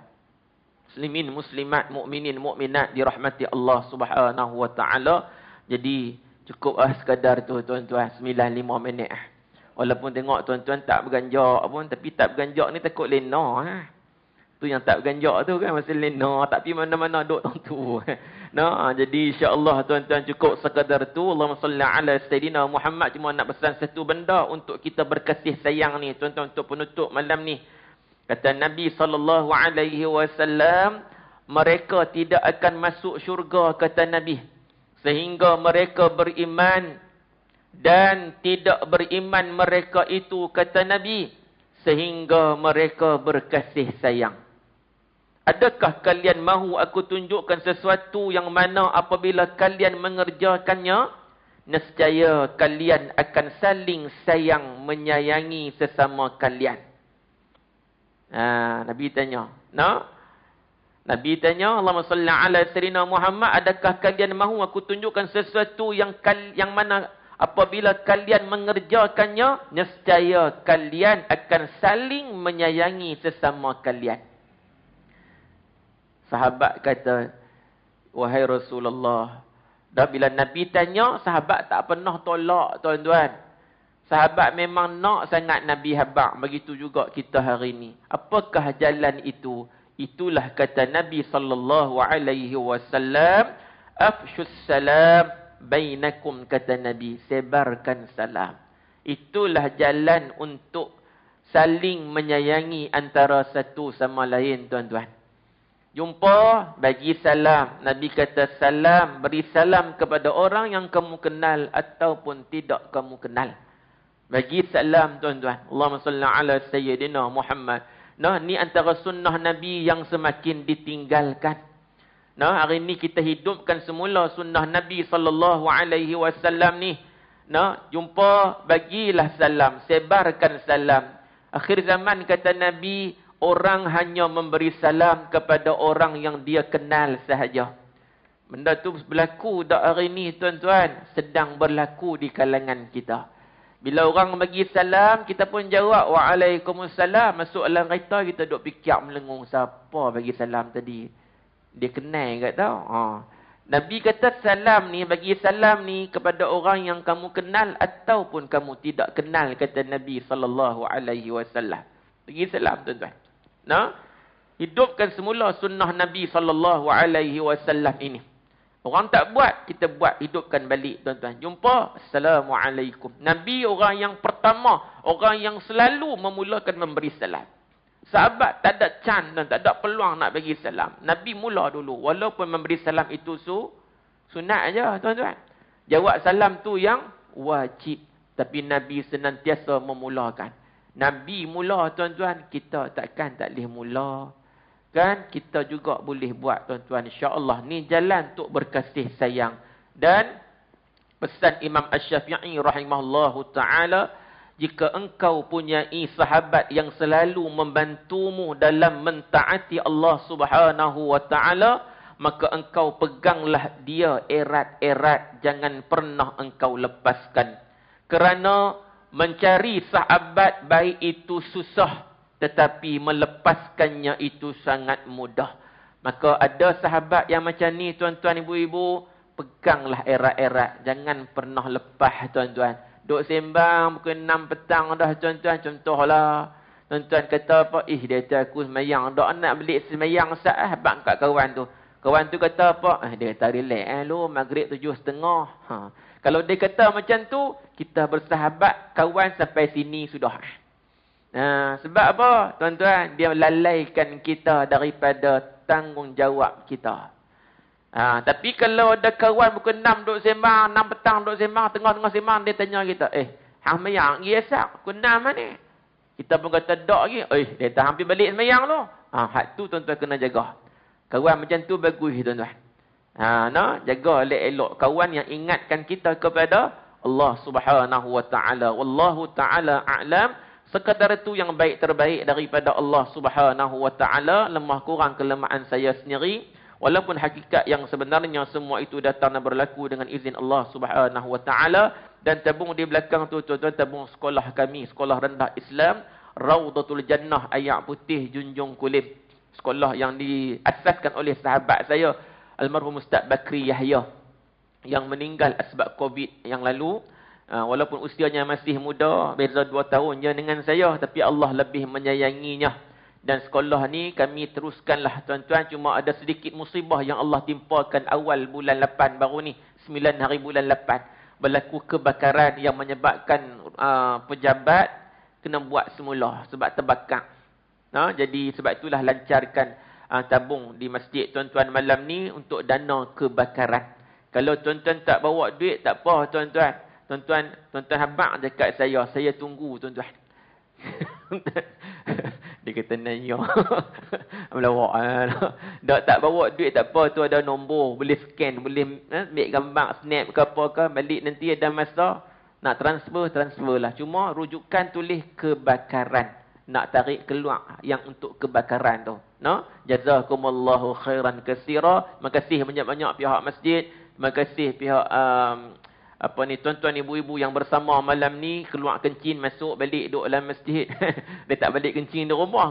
muslimin, muslimat, mukminin, mukminat dirahmati Allah Subhanahu wa taala. Jadi cukup sekadar tu tuan-tuan, 95 minit. Walaupun tengok tuan-tuan tak berganjak pun, tapi tak berganjak ni takut lena. Tu yang tak berganjak tu kan masih lena, tak pergi mana-mana duduk tu. Nah, jadi insya-Allah tuan-tuan cukup sekadar tu. Allahumma salli ala sayidina Muhammad. Cuma nak pesan satu benda untuk kita berkasih sayang ni tuan-tuan, untuk penutup malam ni. Kata Nabi sallallahu alaihi wasallam, mereka tidak akan masuk syurga, kata Nabi, sehingga mereka beriman, dan tidak beriman mereka itu, kata Nabi, sehingga mereka berkasih sayang. Adakah kalian mahu aku tunjukkan sesuatu yang mana apabila kalian mengerjakannya, nescaya kalian akan saling sayang menyayangi sesama kalian? Nabi tanya. Nabi tanya, Allahumma salli ala sayyidina Muhammad, adakah kalian mahu aku tunjukkan sesuatu yang mana apabila kalian mengerjakannya, nescaya kalian akan saling menyayangi sesama kalian? Sahabat kata, wahai Rasulullah. Dah bila Nabi tanya, sahabat tak pernah tolak tuan-tuan. Sahabat memang nak sangat Nabi habaq. Begitu juga kita hari ini. Apakah jalan itu? Itulah kata Nabi sallallahu alaihi wasallam, afshus salam bainakum, kata Nabi, sebarkan salam. Itulah jalan untuk saling menyayangi antara satu sama lain tuan-tuan. Jumpa, bagi salam. Nabi kata salam, beri salam kepada orang yang kamu kenal ataupun tidak kamu kenal. Bagi salam tuan-tuan. Allahumma salli ala sayyidina Muhammad. Nah, ni antara sunnah Nabi yang semakin ditinggalkan. Nah, hari ni kita hidupkan semula sunnah Nabi sallallahu alaihi wasallam ni. Nah, jumpa, bagilah salam, sebarkan salam. Akhir zaman kata Nabi, orang hanya memberi salam kepada orang yang dia kenal sahaja. Benda tu berlaku dak hari ni tuan-tuan, sedang berlaku di kalangan kita. Bila orang bagi salam, kita pun jawab waalaikumsalam. Masuk dalam kereta, kita duk fikir melengung, siapa bagi salam tadi? Dia kenal kat tau. Nabi kata salam ni, bagi salam ni kepada orang yang kamu kenal ataupun kamu tidak kenal, kata Nabi sallallahu alaihi wasallam. Bagi salam tuan-tuan. Nah, hidupkan semula sunnah Nabi sallallahu alaihi wasallam ini. Orang tak buat, kita buat, hidupkan balik tuan-tuan. Jumpa, assalamualaikum. Nabi orang yang pertama, orang yang selalu memulakan memberi salam. Sahabat tak ada chance dan tak ada peluang nak bagi salam. Nabi mula dulu, walaupun memberi salam itu sunat aja tuan-tuan. Jawab salam tu yang wajib, tapi Nabi senantiasa memulakan. Nabi mula tuan-tuan, kita takkan tak boleh mula. Kan kita juga boleh buat tuan-tuan, insya-Allah. Ni jalan untuk berkasih sayang. Dan pesan Imam Asy-Syafi'i rahimahullahu taala, jika engkau punyai sahabat yang selalu membantumu dalam mentaati Allah Subhanahu wa taala, maka engkau peganglah dia erat-erat, jangan pernah engkau lepaskan. Kerana mencari sahabat baik itu susah, tetapi melepaskannya itu sangat mudah. Maka ada sahabat yang macam ni tuan-tuan, ibu-ibu, peganglah erat-erat, jangan pernah lepas tuan-tuan. Duk sembang pukul 6 petang dah tuan-tuan, contohlah. Tuan-tuan kata apa? Dia kata aku semayang, dak nak balik semayang sah bang kat kawan tu. Kawan tu kata apa? Dia kata relax lu, maghrib 7.30. Kalau dia kata macam tu, kita bersahabat, kawan sampai sini sudah. Sebab apa? Tuan-tuan, dia lalaikan kita daripada tanggungjawab kita. Tapi kalau ada kawan pukul 6 duduk sembang, 6 petang duduk sembang, tengah-tengah sembang, dia tanya kita, hang semayang pergi esak, pukul 6 mana? Kita pun kata, dak lagi. Dia tak hampir balik semayang tu. Hak tu tuan-tuan kena jaga. Kawan macam tu bagus tuan-tuan. Jaga elok-elok kawan yang ingatkan kita kepada Allah Subhanahu wa taala. Wallahu taala a'lam. Sekadar itu yang baik terbaik daripada Allah Subhanahu wa taala, lemah kurang kelemahan saya sendiri. Walaupun hakikat yang sebenarnya semua itu datang dan berlaku dengan izin Allah Subhanahu Wa Taala. Dan tabung di belakang tu tuan-tuan, tabung sekolah kami, sekolah rendah Islam, Raudatul Jannah, Ayak Putih, Junjung Kulim. Sekolah yang diasaskan oleh sahabat saya, almarhum Ustaz Bakri Yahya, yang meninggal sebab COVID yang lalu. Walaupun usianya masih muda, beza 2 tahun je dengan saya, tapi Allah lebih menyayanginya. Dan sekolah ni kami teruskanlah tuan-tuan, cuma ada sedikit musibah yang Allah timpakan awal bulan 8 baru ni, 9 hari bulan 8. Berlaku kebakaran yang menyebabkan pejabat kena buat semula sebab terbakar. Jadi sebab itulah lancarkan tabung di masjid tuan-tuan malam ni untuk dana kebakaran. Kalau tuan-tuan tak bawa duit, tak apa tuan-tuan. Tuan-tuan habaq dekat saya tunggu tuan-tuan. Dia kata nanya. Melawak. Tak bawa duit tak apa, tu ada nombor, boleh scan, boleh ambil gambar, snap ke apa ke, balik nanti ada masa nak transfer lah. Cuma rujukan tulis kebakaran. Nak tarik keluar yang untuk kebakaran tu. Jazakumullahu khairan katsira. Terima kasih banyak-banyak pihak masjid. Terima kasih pihak tuan-tuan ibu-ibu yang bersama malam ni, keluar kencing masuk balik duduk dalam masjid. Dia tak balik kencing di rumah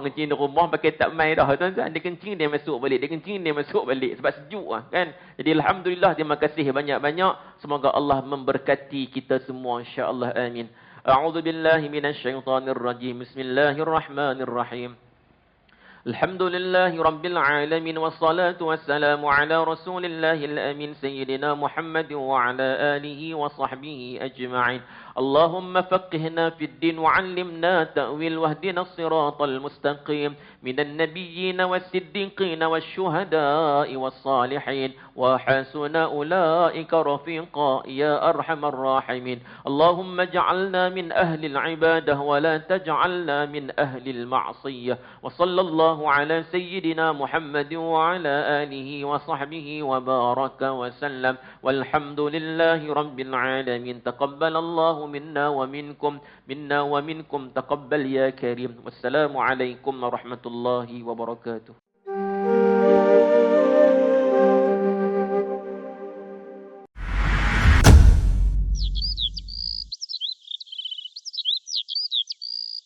pakai tak mai dah tuan-tuan. Dia kencing dia masuk balik, dia kencing dia masuk balik sebab sejuk kan. Jadi alhamdulillah, terima kasih banyak-banyak. Semoga Allah memberkati kita semua insya-Allah, amin. A'udzu billahi minasyaitonir rajim. Bismillahirrahmanirrahim. الحمد لله رب العالمين والصلاة والسلام على رسول الله الأمين سيدنا محمد وعلى آله وصحبه أجمعين. اللهم فقهنا في الدين وعلمنا تأويل واهدنا الصراط المستقيم من النبيين والصديقين والشهداء والصالحين وحسن أولئك رفيقا يا أرحم الراحمين. اللهم اجعلنا من أهل العبادة ولا تجعلنا من أهل المعصية. وصلى الله على سيدنا محمد وعلى آله وصحبه وبارك وسلم والحمد لله رب العالمين. تقبل الله منا ومنكم تقبل يا كريم. والسلام عليكم ورحمة الله وبركاته.